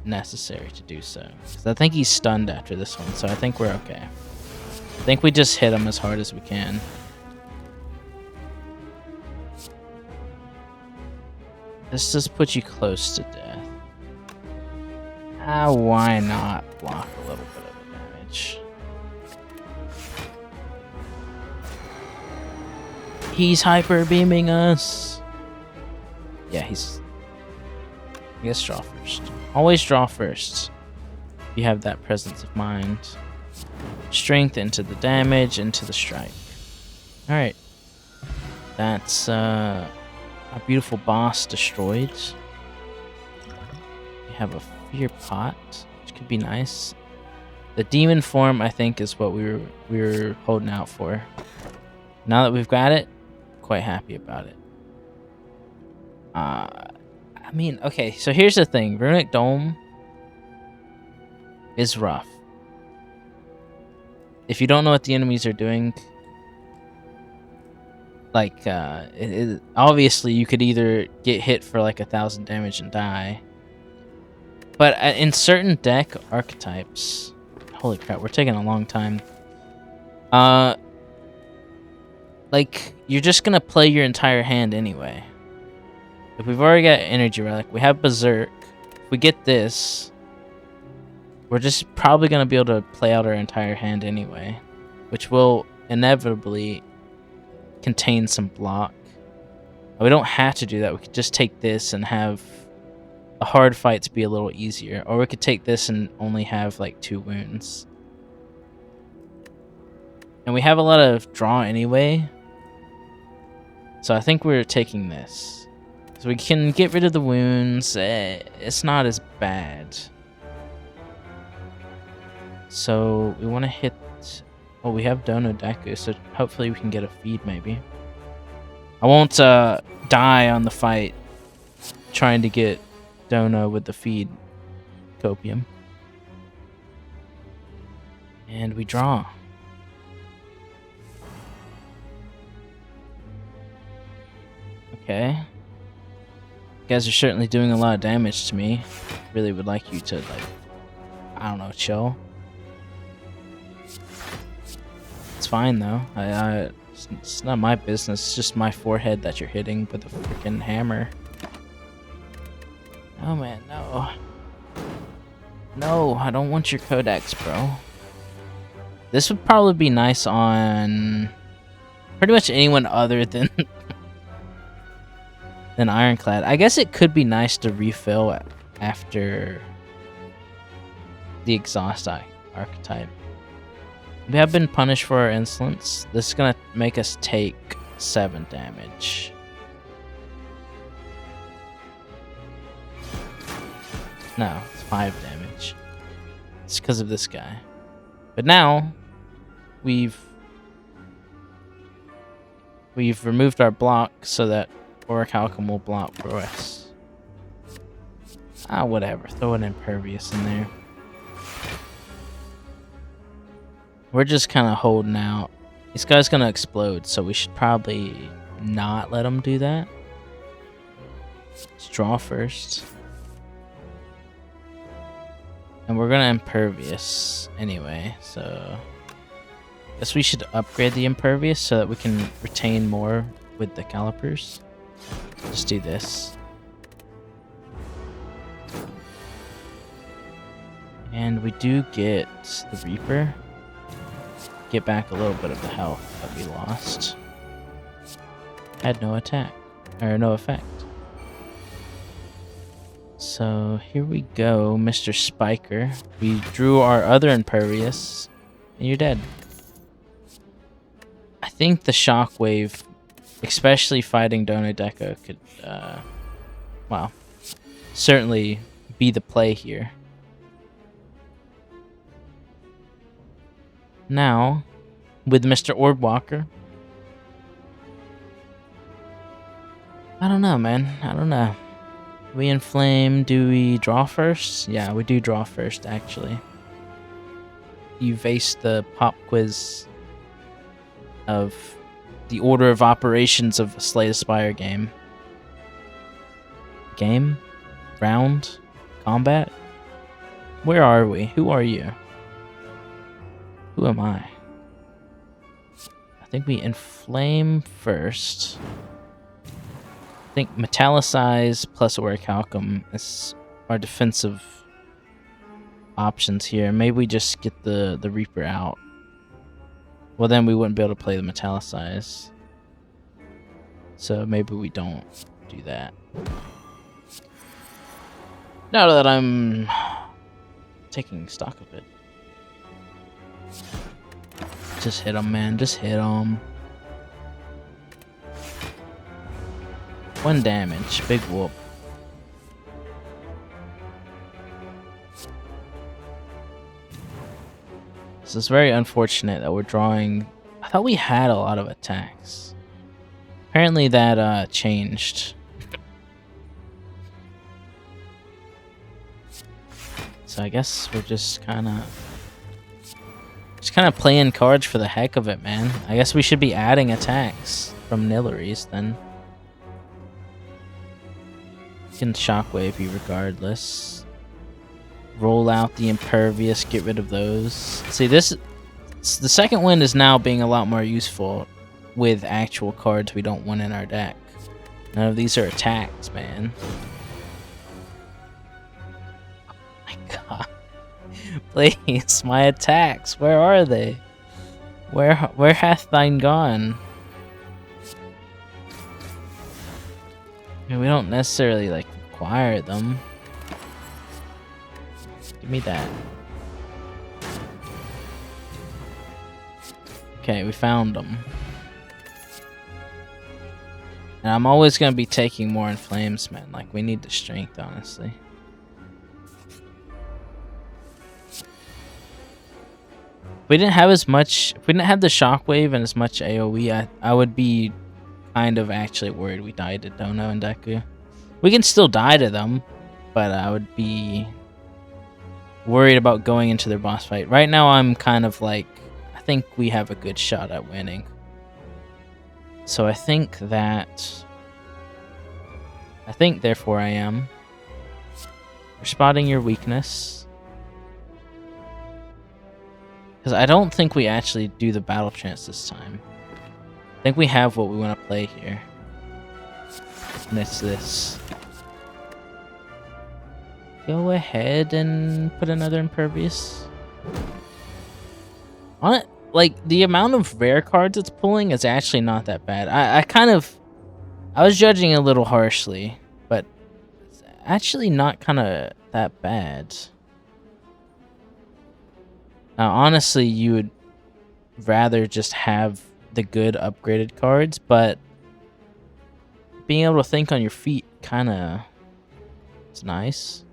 S1: necessary to do so. Because I think he's stunned after this one, so I think we're okay. I think we just hit him as hard as we can. This just puts you close to death. Why not block a little bit of the damage? He's hyper beaming us. Yeah, he's... I guess draw first. Always draw first. You have that presence of mind. Strength into the damage, into the strike. Alright. That's a beautiful boss destroyed. We have a fear pot, which could be nice. The demon form, I think, is what we were holding out for. Now that we've got it, quite happy about it. I mean, okay, so here's the thing. Runic Dome is rough. If you don't know what the enemies are doing, like, obviously you could either get hit for like 1,000 damage and die. But in certain deck archetypes... Holy crap, we're taking a long time. Like, you're just gonna play your entire hand anyway. If we've already got Energy Relic, we have Berserk. If we get this, we're just probably gonna be able to play out our entire hand anyway. Which will inevitably contain some block. We don't have to do that. We could just take this and have the hard fights be a little easier. Or we could take this and only have like 2 wounds. And we have a lot of draw anyway. So I think we're taking this. So we can get rid of the wounds. It's not as bad. So we want to hit... Well, we have Dono Deku, so hopefully we can get a feed maybe. I won't die on the fight trying to get Dono with the feed copium. And we draw. Okay. You guys are certainly doing a lot of damage to me. Really would like you to, like, I don't know, chill. It's fine though. It's not my business. It's just my forehead that you're hitting with a freaking hammer. Oh man, no. No, I don't want your codex, bro. This would probably be nice on pretty much anyone other than than Ironclad. I guess it could be nice to refill after the exhaust archetype. We have been punished for our insolence. This is gonna make us take 7 damage. No, it's 5 damage. It's because of this guy. But now, we've removed our block so that Orichalcum will block for us. Whatever. Throw an Impervious in there. We're just kind of holding out. This guy's gonna explode, so we should probably not let him do that. Let's draw first. And we're gonna Impervious anyway, so... Guess we should upgrade the Impervious so that we can retain more with the Calipers. Just do this. And we do get the Reaper. Get back a little bit of the health that we lost. Had no attack. Or no effect. So here we go, Mr. Spiker. We drew our other Impervious, and you're dead. I think the Shockwave, especially fighting Donodeko, could, well, certainly be the play here. Now, with Mr. Orbwalker, I don't know, man. I don't know. We inflame. Do we draw first? Yeah, we do draw first, actually. You've aced the pop quiz of the order of operations of a Slay the Spire game. Game? Round? Combat? Where are we? Who are you? Who am I? I think we inflame first. I think metallicize plus orichalcum is our defensive options here. Maybe we just get the Reaper out. Well, then we wouldn't be able to play the metallicize. So maybe we don't do that. Now that I'm taking stock of it. Just hit him, man. Just hit him. 1 damage. Big whoop. This is very unfortunate that we're drawing... I thought we had a lot of attacks. Apparently that changed. So I guess we're just kind of playing cards for the heck of it, man. I guess we should be adding attacks from Nillaries then. You can shockwave you regardless. Roll out the impervious, get rid of those. See, the second wind is now being a lot more useful with actual cards we don't want in our deck. None of these are attacks, man. Oh my god. Please, my attacks, where are they? Where hath thine gone? I mean, we don't necessarily, like, require them. Give me that. Okay, we found them. And I'm always going to be taking more inflames, man. Like, we need the strength, honestly. If we didn't have as much... If we didn't have the shockwave and as much AoE, I would be kind of actually worried we died to Dono and Deku. We can still die to them, but I would be worried about going into their boss fight. Right now, I'm kind of like... I think we have a good shot at winning. So I think that... therefore I am. We're spotting your weakness. Because I don't think we actually do the battle chance this time. I think we have what we want to play here. And it's this. Go ahead and put another impervious. On it, like, the amount of rare cards it's pulling is actually not that bad. I was judging a little harshly, but it's actually not kind of that bad. Now, honestly, you would rather just have the good upgraded cards, but being able to think on your feet kind of is nice.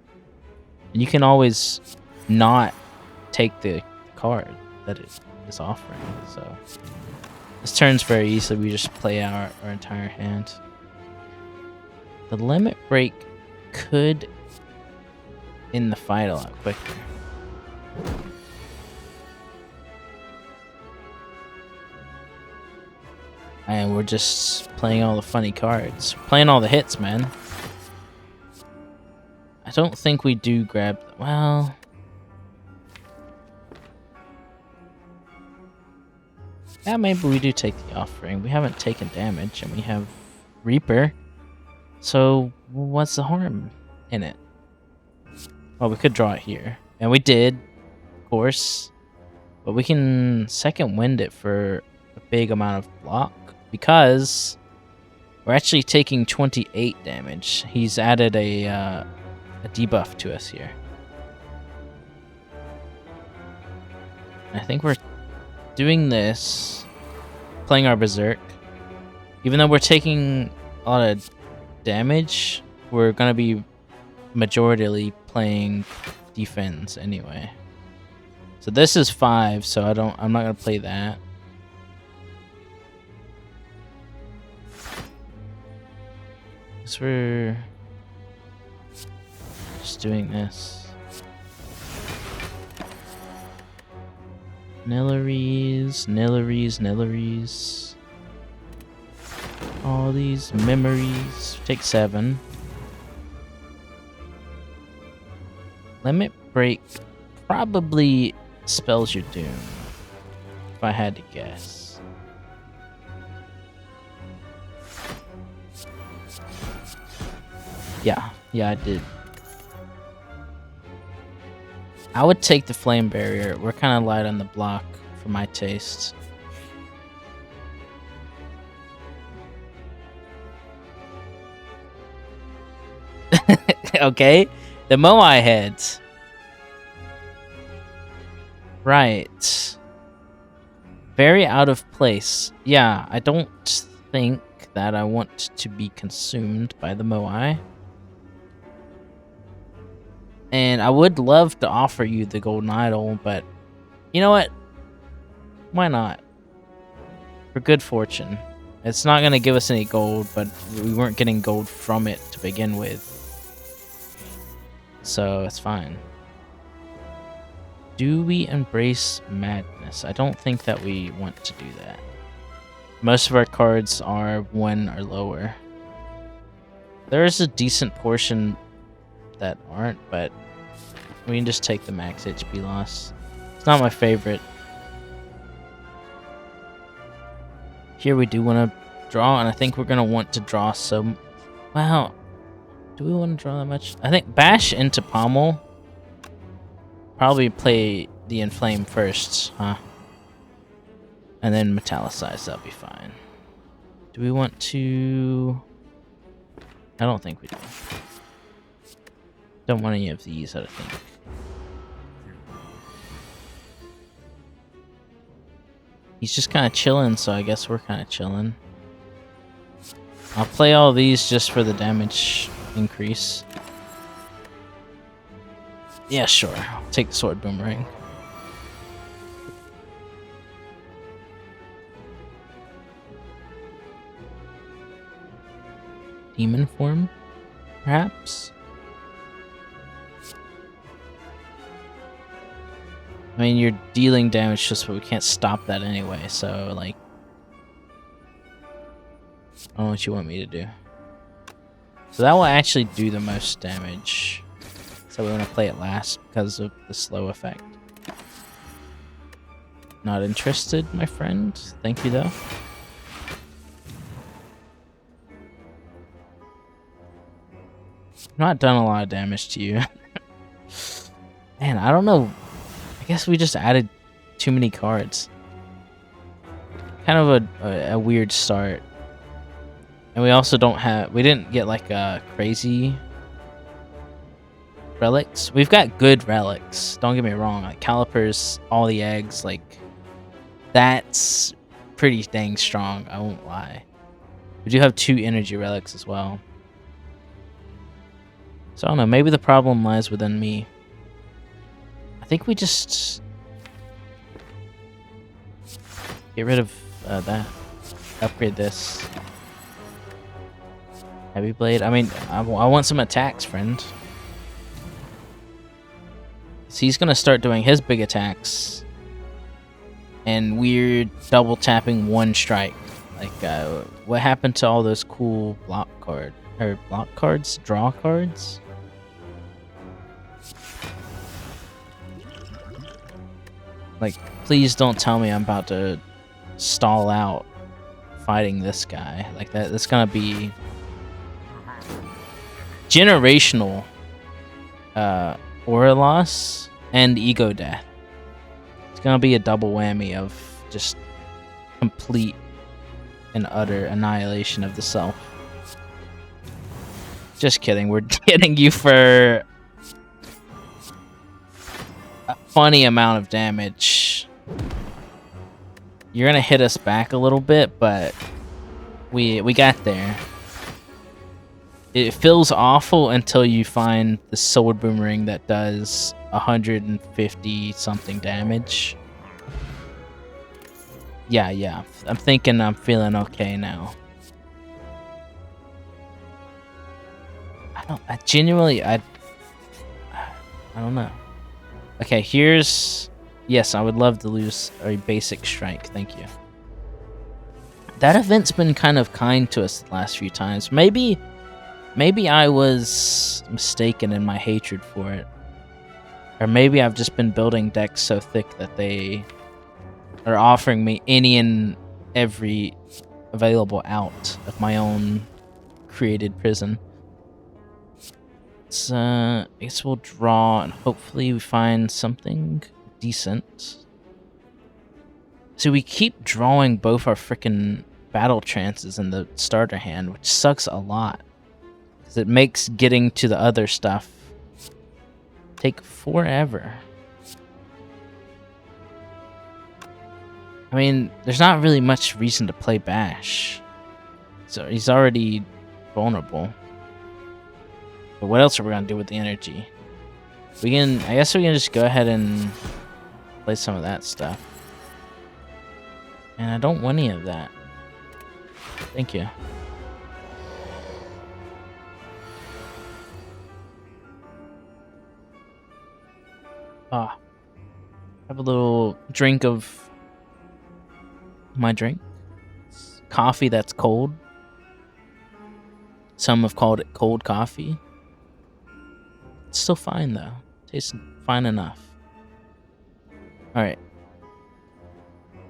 S1: And you can always not take the card that it is offering. So this turns very easily. We just play out our entire hand. The limit break could end the fight a lot quicker. And we're just playing all the funny cards. Playing all the hits, man. I don't think we do grab... Well... Yeah, maybe we do take the offering. We haven't taken damage, and we have Reaper. So, what's the harm in it? Well, we could draw it here. And we did, of course. But we can second wind it for a big amount of block. Because we're actually taking 28 damage. He's added a debuff to us here. I think we're doing this, playing our Berserk. Even though we're taking a lot of damage, we're going to be majoritarily playing defense anyway. So this is 5, so I'm not going to play that. Thanks for just doing this. Nilleries. All these memories. Take 7. Limit break probably spells your doom, if I had to guess. Yeah, I did. I would take the flame barrier. We're kind of light on the block for my taste. Okay, the Moai heads. Right. Very out of place. Yeah, I don't think that I want to be consumed by the Moai. And I would love to offer you the golden idol, but you know what? Why not? For good fortune. It's not going to give us any gold, but we weren't getting gold from it to begin with. So it's fine. Do we embrace madness? I don't think that we want to do that. Most of our cards are 1 or lower. There is a decent portion that aren't, but we can just take the max HP loss. It's not my favorite. Here we do want to draw, and I think we're going to want to draw some... Wow. Do we want to draw that much? I think bash into pommel. Probably play the inflame first, huh? And then metallicize, that'll be fine. Do we want to... I don't think we do. Don't want any of these, I don't think. He's just kind of chilling, so I guess we're kind of chilling. I'll play all these just for the damage increase. Yeah, sure. I'll take the sword boomerang. Demon form, perhaps? I mean, you're dealing damage just, but we can't stop that anyway, so, like... I don't know what you want me to do. So that will actually do the most damage. So we want to play it last because of the slow effect. Not interested, my friend. Thank you, though. I've not done a lot of damage to you. Man, I don't know. I guess we just added too many cards. Kind of a weird start. And we also don't have... We didn't get, like, crazy relics. We've got good relics. Don't get me wrong. Like, calipers, all the eggs, like... That's pretty dang strong. I won't lie. We do have 2 energy relics as well. So, I don't know. Maybe the problem lies within me. I think we just... Get rid of that. Upgrade this. Heavy blade. I mean, I want some attacks, friend. So he's gonna start doing his big attacks. And weird double tapping 1 strike. Like, what happened to all those cool block cards? Draw cards? Like, please don't tell me I'm about to stall out fighting this guy. Like, that's gonna be generational aura loss and ego death. It's gonna be a double whammy of just complete and utter annihilation of the self. Just kidding, we're getting you for a funny amount of damage. You're gonna hit us back a little bit, but we got there. It feels awful until you find the sword boomerang that does 150 something damage. Yeah. I'm thinking I'm feeling okay now. Oh, I genuinely, I don't know. Okay, here's... Yes, I would love to lose a basic strike. Thank you. That event's been kind of kind to us the last few times. Maybe I was mistaken in my hatred for it. Or maybe I've just been building decks so thick that they are offering me any and every available out of my own created prison. I guess we'll draw and hopefully we find something decent. So we keep drawing both our freaking battle chances in the starter hand, which sucks a lot. Because it makes getting to the other stuff take forever. I mean, there's not really much reason to play Bash. So he's already vulnerable. But what else are we gonna do with the energy? I guess we can just go ahead and play some of that stuff. And I don't want any of that. Thank you. Have a little drink of my drink. It's coffee that's cold. Some have called it cold coffee. It's still fine though. Tastes fine enough. Alright.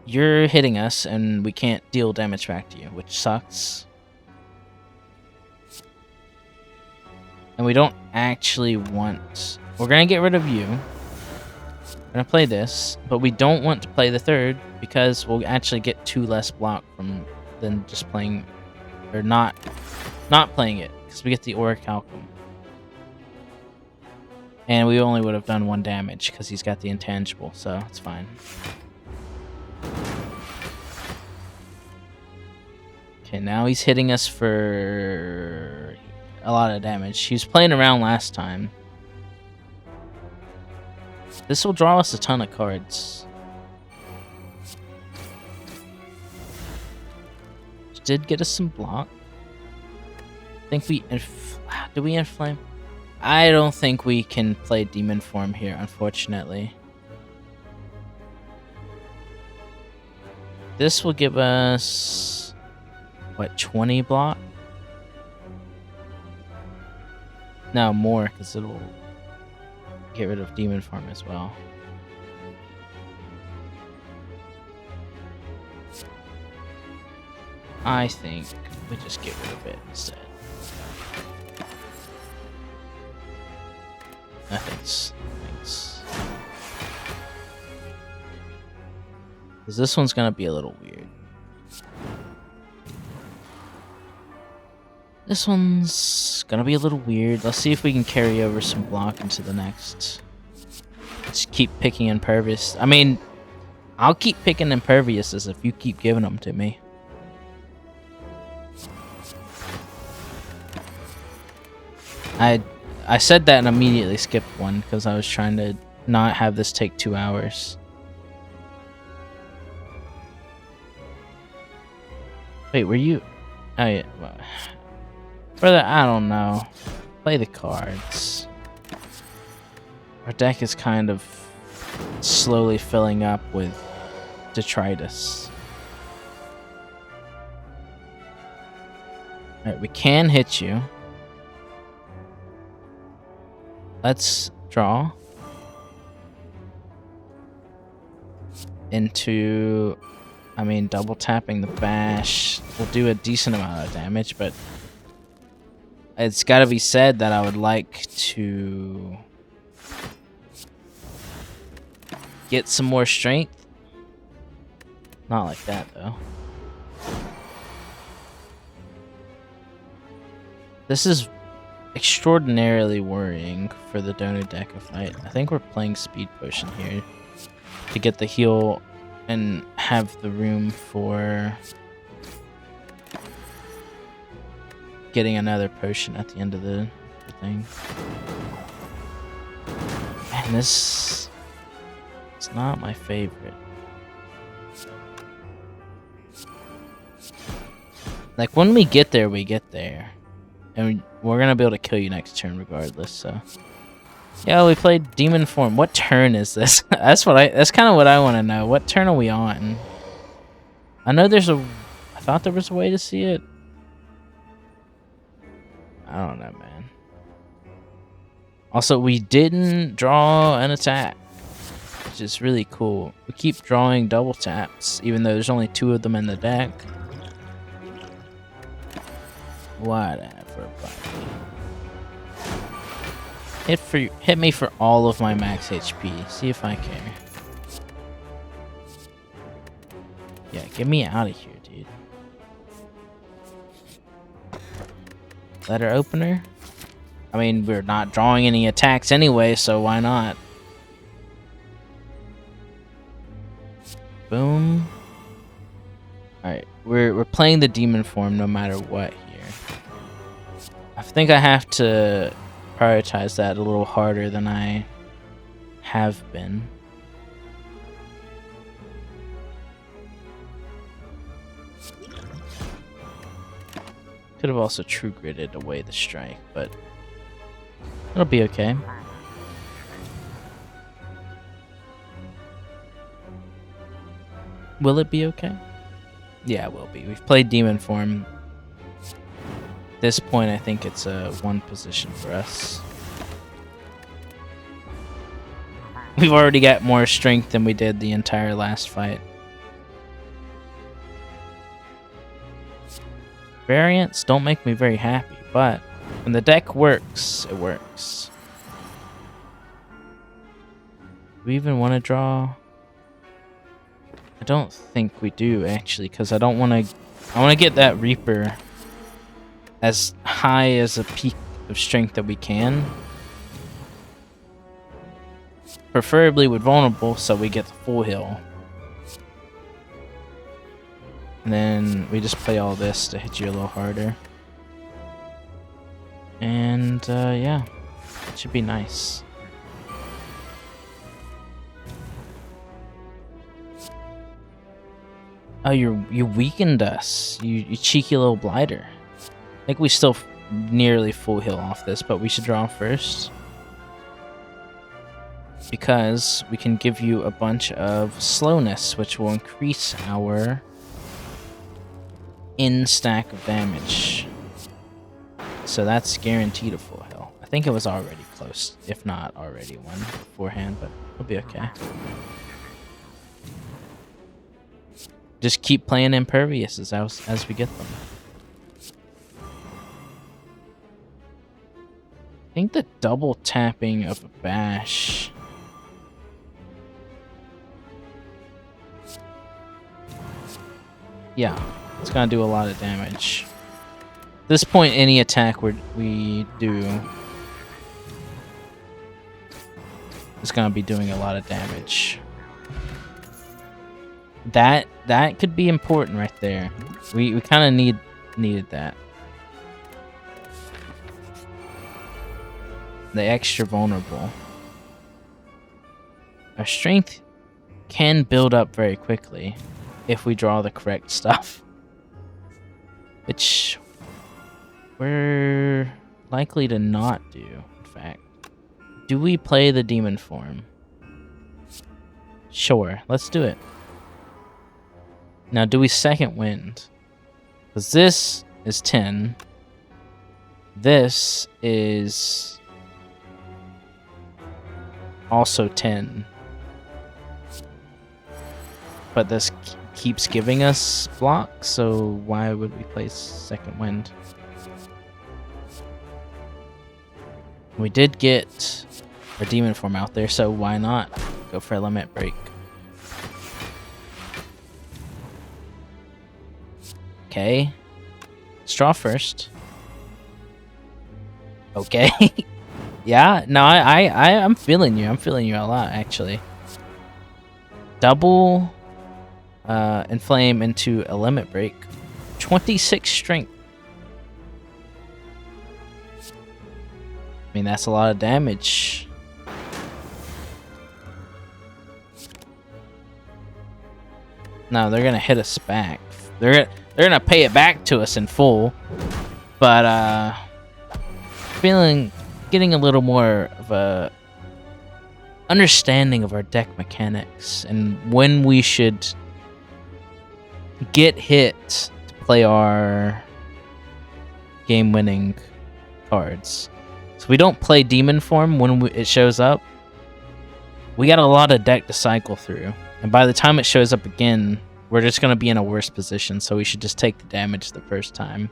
S1: You're hitting us and we can't deal damage back to you, which sucks. And we don't actually want... We're gonna get rid of you. We're gonna play this, but we don't want to play the third because we'll actually get 2 less block than just playing... Or not playing it, because we get the Orichalcum. And we only would have done 1 damage because he's got the intangible, so it's fine. Okay, now he's hitting us for a lot of damage. He was playing around last time. This will draw us a ton of cards. Did get us some block. I think we... Do we inflame? I don't think we can play Demon Form here, unfortunately. This will give us... What, 20 block? No, more, because it'll get rid of Demon Form as well. I think we just get rid of it instead. Thanks. Because this one's gonna be a little weird. This one's gonna be a little weird. Let's see if we can carry over some block into the next. Just keep picking Impervious. I mean, I'll keep picking Imperviouses if you keep giving them to me. I said that and immediately skipped one because I was trying to not have this take 2 hours. Wait, were you... Oh yeah. Brother, I don't know. Play the cards. Our deck is kind of slowly filling up with detritus. Alright, we can hit you. Let's draw into, I mean, double tapping the Bash will do a decent amount of damage, but it's got to be said that I would like to get some more strength. Not like that, though. This is extraordinarily worrying for the Donor deck of fight. I think we're playing Speed Potion here to get the heal and have the room for getting another potion at the end of the thing. And this is not my favorite. Like, when we get there, we get there. And we're gonna be able to kill you next turn regardless, so. Yeah, we played Demon Form. What turn is this? That's kind of what I want to know. What turn are we on? I know I thought there was a way to see it. I don't know, man. Also, we didn't draw an attack, which is really cool. We keep drawing double taps, even though there's only 2 of them in the deck. Whatever, buddy. Hit me for all of my max HP. See if I care. Yeah, get me out of here, dude. Letter opener? I mean, we're not drawing any attacks anyway, so why not? Boom. Alright, we're playing the demon form no matter what here. I think I have to prioritize that a little harder than I have been. Could have also true gridded away the strike, but it'll be okay. Will it be okay? Yeah, it will be. We've played demon form. At this point, I think it's a 1 position for us. We've already got more strength than we did the entire last fight. Variants don't make me very happy, but when the deck works, it works. Do we even want to draw? I don't think we do, actually, because I don't want to... I want to get that Reaper as high as a peak of strength that we can. Preferably with Vulnerable, so we get the full heal. And then we just play all this to hit you a little harder. And, yeah. It should be nice. Oh, you weakened us. You cheeky little blighter. I think we still nearly full heal off this, but we should draw first. Because we can give you a bunch of slowness, which will increase our in-stack of damage. So that's guaranteed a full heal. I think it was already close, if not already one beforehand, but it'll be okay. Just keep playing Impervious as we get them. I think the double tapping of a bash... Yeah, it's gonna do a lot of damage. At this point, any attack we do is gonna be doing a lot of damage. That could be important right there. We kind of needed that. The extra vulnerable. Our strength can build up very quickly if we draw the correct stuff, which we're likely to not do, in fact. Do we play the demon form? Sure, let's do it. Now, do we second wind? Because this is 10. This is also 10. But this keeps giving us block, so why would we play second wind? We did get a demon form out there, so why not go for a limit break? Okay. Let's draw first. Okay. Yeah, no, I'm feeling you. I'm feeling you a lot, actually. Double inflame into a limit break. 26 strength. I mean, that's a lot of damage. No, they're gonna hit us back. They're gonna pay it back to us in full. But getting a little more of a understanding of our deck mechanics and when we should get hit to play our game-winning cards. So we don't play Demon Form when it shows up. We got a lot of deck to cycle through, and by the time it shows up again, we're just going to be in a worse position, so we should just take the damage the first time.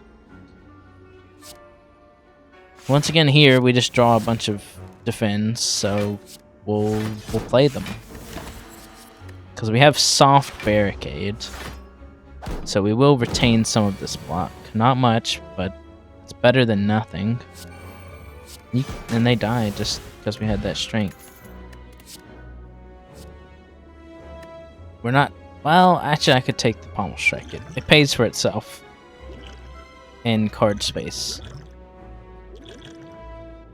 S1: Once again here, we just draw a bunch of defends, so we'll play them. Because we have soft barricade, so we will retain some of this block. Not much, but it's better than nothing. And they die just because we had that strength. We're not... Well, actually, I could take the Pommel Strike. It pays for itself in card space.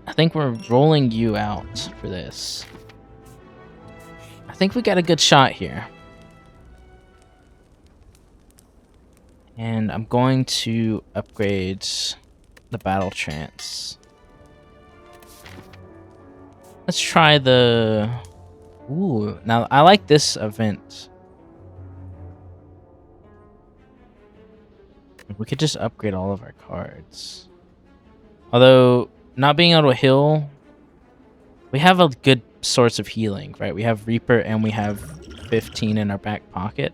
S1: I think we're rolling you out for this. I think we got a good shot here. And I'm going to upgrade the Battle Trance. Let's try the... Ooh, now I like this event. We could just upgrade all of our cards. Although, not being able to heal, we have a good source of healing, right? We have Reaper and we have 15 in our back pocket.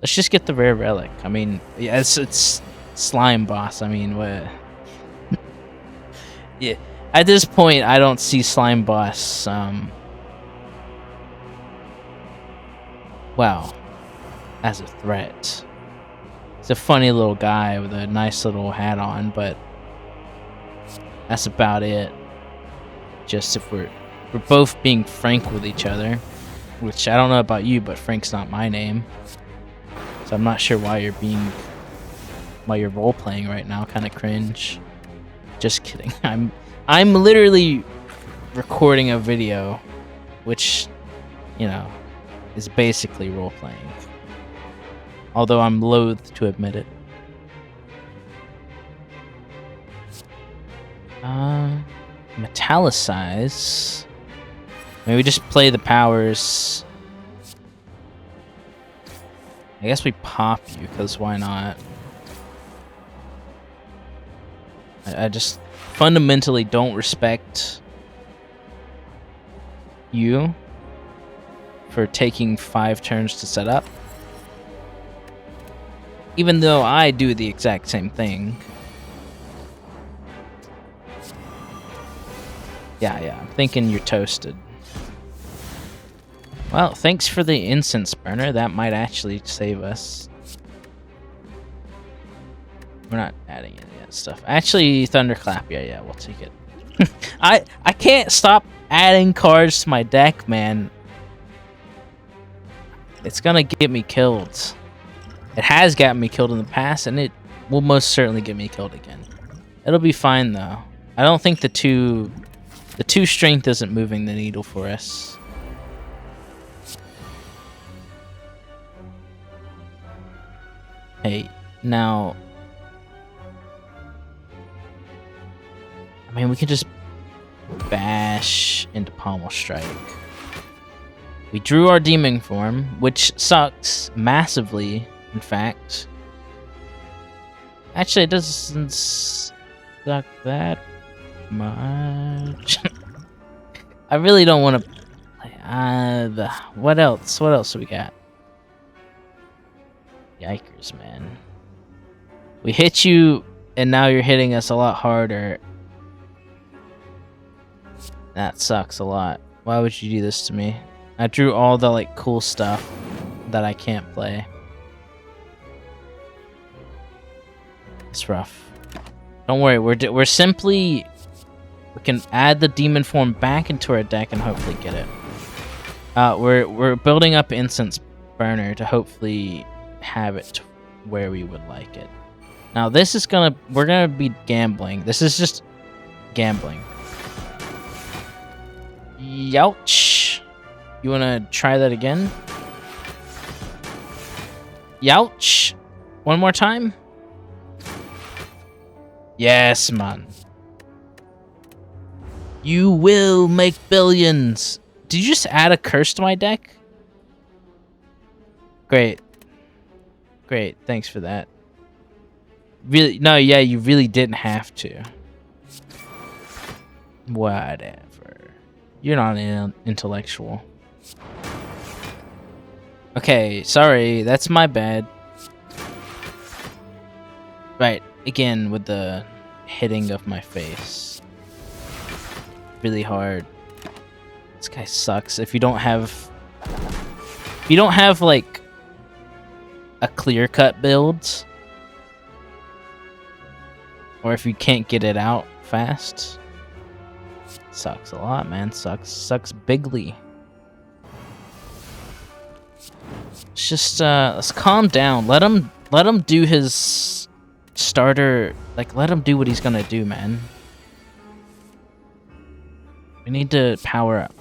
S1: Let's just get the rare relic. I mean, yeah, it's Slime Boss. I mean, what? Yeah. At this point, I don't see Slime Boss, well, as a threat. He's a funny little guy with a nice little hat on, but that's about it. Just if we're both being frank with each other, which I don't know about you, but Frank's not my name. So I'm not sure why you're role playing right now. Kind of cringe. Just kidding. I'm literally recording a video, which, you know, is basically role playing. Although I'm loath to admit it. Metallicize. Maybe just play the powers. I guess we pop you, because why not? I just fundamentally don't respect you for taking 5 turns to set up. Even though I do the exact same thing. Yeah, I'm thinking you're toasted. Well, thanks for the incense burner. That might actually save us. We're not adding any of that stuff. Actually, Thunderclap. Yeah, we'll take it. I can't stop adding cards to my deck, man. It's gonna get me killed. It has gotten me killed in the past, and it will most certainly get me killed again. It'll be fine, though. I don't think the two strength isn't moving the needle for us. Hey, now... I mean, we can just bash into Pommel Strike. We drew our Demon Form, which sucks massively, in fact. Actually, it doesn't suck that much. I really don't want to play. What else? What else do we got? Yikers, man. We hit you, and now you're hitting us a lot harder. That sucks a lot. Why would you do this to me? I drew all the, like, cool stuff that I can't play. It's rough. Don't worry, we're simply... We can add the Demon Form back into our deck and hopefully get it. We're building up Incense Burner to hopefully have it where we would like it. Now this is we're gonna be gambling. This is just gambling. Youch. You wanna try that again? Youch. One more time? Yes, man. You will make billions. Did you just add a curse to my deck? Great. Great, thanks for that. Really, no, yeah, you really didn't have to. Whatever. You're not an intellectual. Okay, sorry, that's my bad. Right, again with the hitting of my face. Really hard. This guy sucks. If you don't have like a clear-cut build, or if you can't get it out fast, sucks a lot, man. Sucks bigly. It's just let's calm down. Let him do his starter. Like, let him do what he's gonna do, man. We need to power up.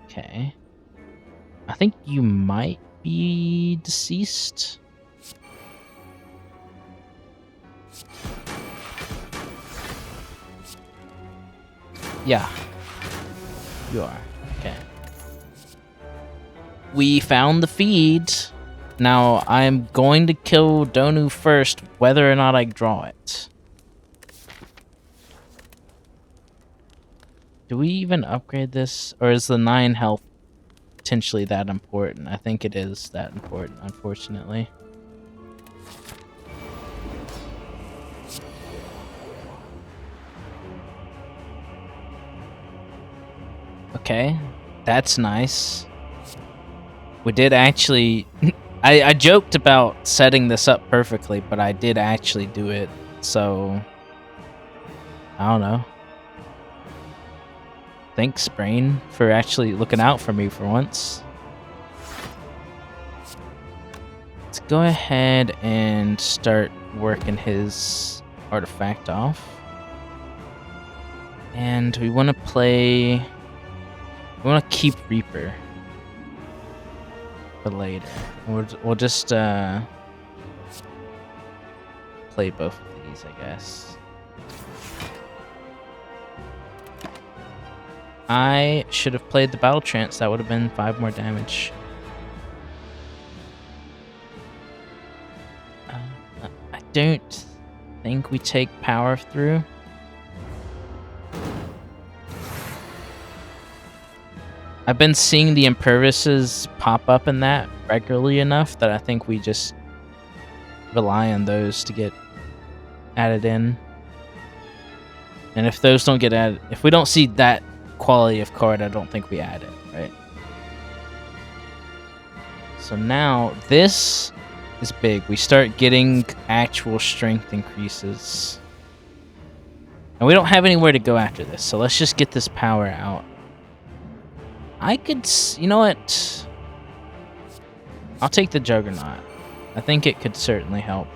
S1: Okay. I think you might be deceased. Yeah. You are. Okay. We found the feed. Now, I'm going to kill Donu first, whether or not I draw it. Do we even upgrade this? Or is the 9 health potentially that important? I think it is that important, unfortunately. Okay, that's nice. We did actually... I joked about setting this up perfectly, but I did actually do it, so... I don't know. Thanks, Brain, for actually looking out for me for once. Let's go ahead and start working his artifact off. And we want to play... We want to keep Reaper for later. We'll just play both of these, I guess. I should have played the Battle Trance. That would have been 5 more damage. I don't think we take power through. I've been seeing the imperviouses pop up in that regularly enough that I think we just rely on those to get added in. And if those don't get added, if we don't see that quality of card, I don't think we add it, right? So now this is big. We start getting actual strength increases. And we don't have anywhere to go after this, so let's just get this power out. I could, you know what? I'll take the Juggernaut. I think it could certainly help.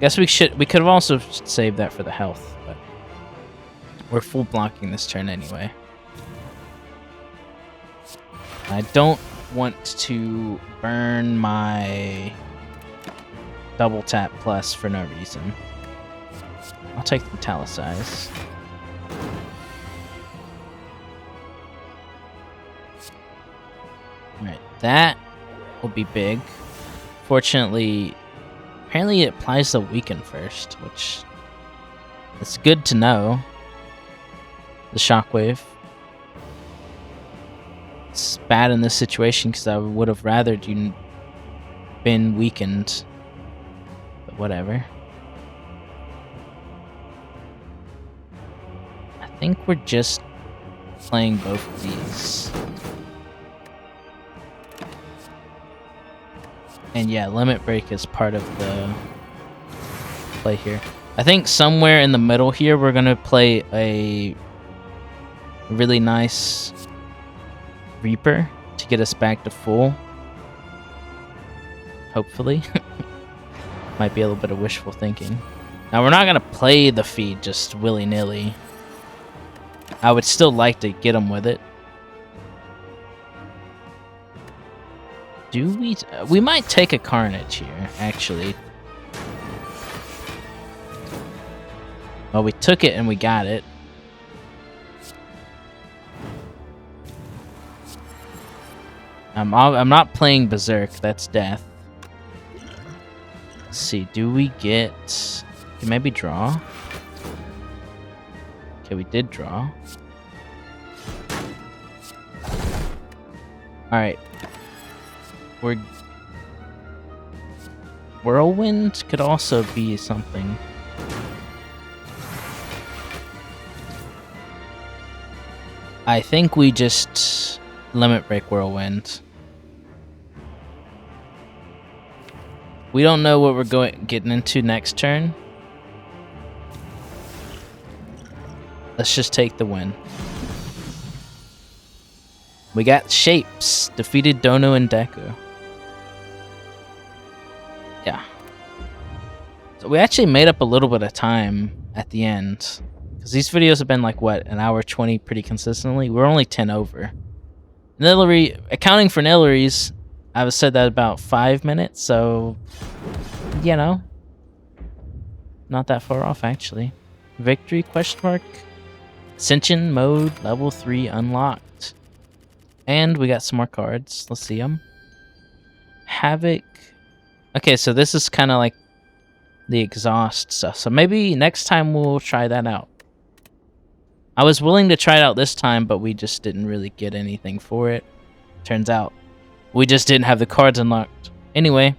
S1: Guess we could have also saved that for the health, but we're full blocking this turn anyway. I don't want to burn my double tap plus for no reason. I'll take the Metallicize. Alright, that will be big. Fortunately, apparently it applies the Weaken first, which is good to know. The Shockwave. It's bad in this situation because I would have rathered you been weakened. But whatever. I think we're just playing both of these. And yeah, Limit Break is part of the play here. I think somewhere in the middle here we're going to play a really nice Reaper to get us back to full. Hopefully. Might be a little bit of wishful thinking. Now, we're not going to play the feed just willy-nilly. I would still like to get him with it. Do we... we might take a Carnage here, actually. Well, we took it and we got it. I'm not playing Berserk. That's death. Let's see. Do we get... maybe draw? Okay, we did draw. Alright. Whirlwind could also be something. I think we just limit break Whirlwind. We don't know what we're getting into next turn. Let's just take the win. We got Shapes. Defeated Dono and Deku. Yeah. So we actually made up a little bit of time at the end. Because these videos have been like, what, an hour 20 pretty consistently? We're only 10 over. Nillery, accounting for Nillery's, I've said that about 5 minutes, so, you know. Not that far off, actually. Victory, question mark? Ascension mode, level 3 unlocked. And we got some more cards. Let's see them. Havoc. Okay, so this is kind of like the exhaust stuff. So maybe next time we'll try that out. I was willing to try it out this time, but we just didn't really get anything for it. Turns out we just didn't have the cards unlocked. Anyway,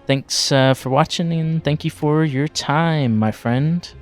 S1: thanks for watching, and thank you for your time, my friend.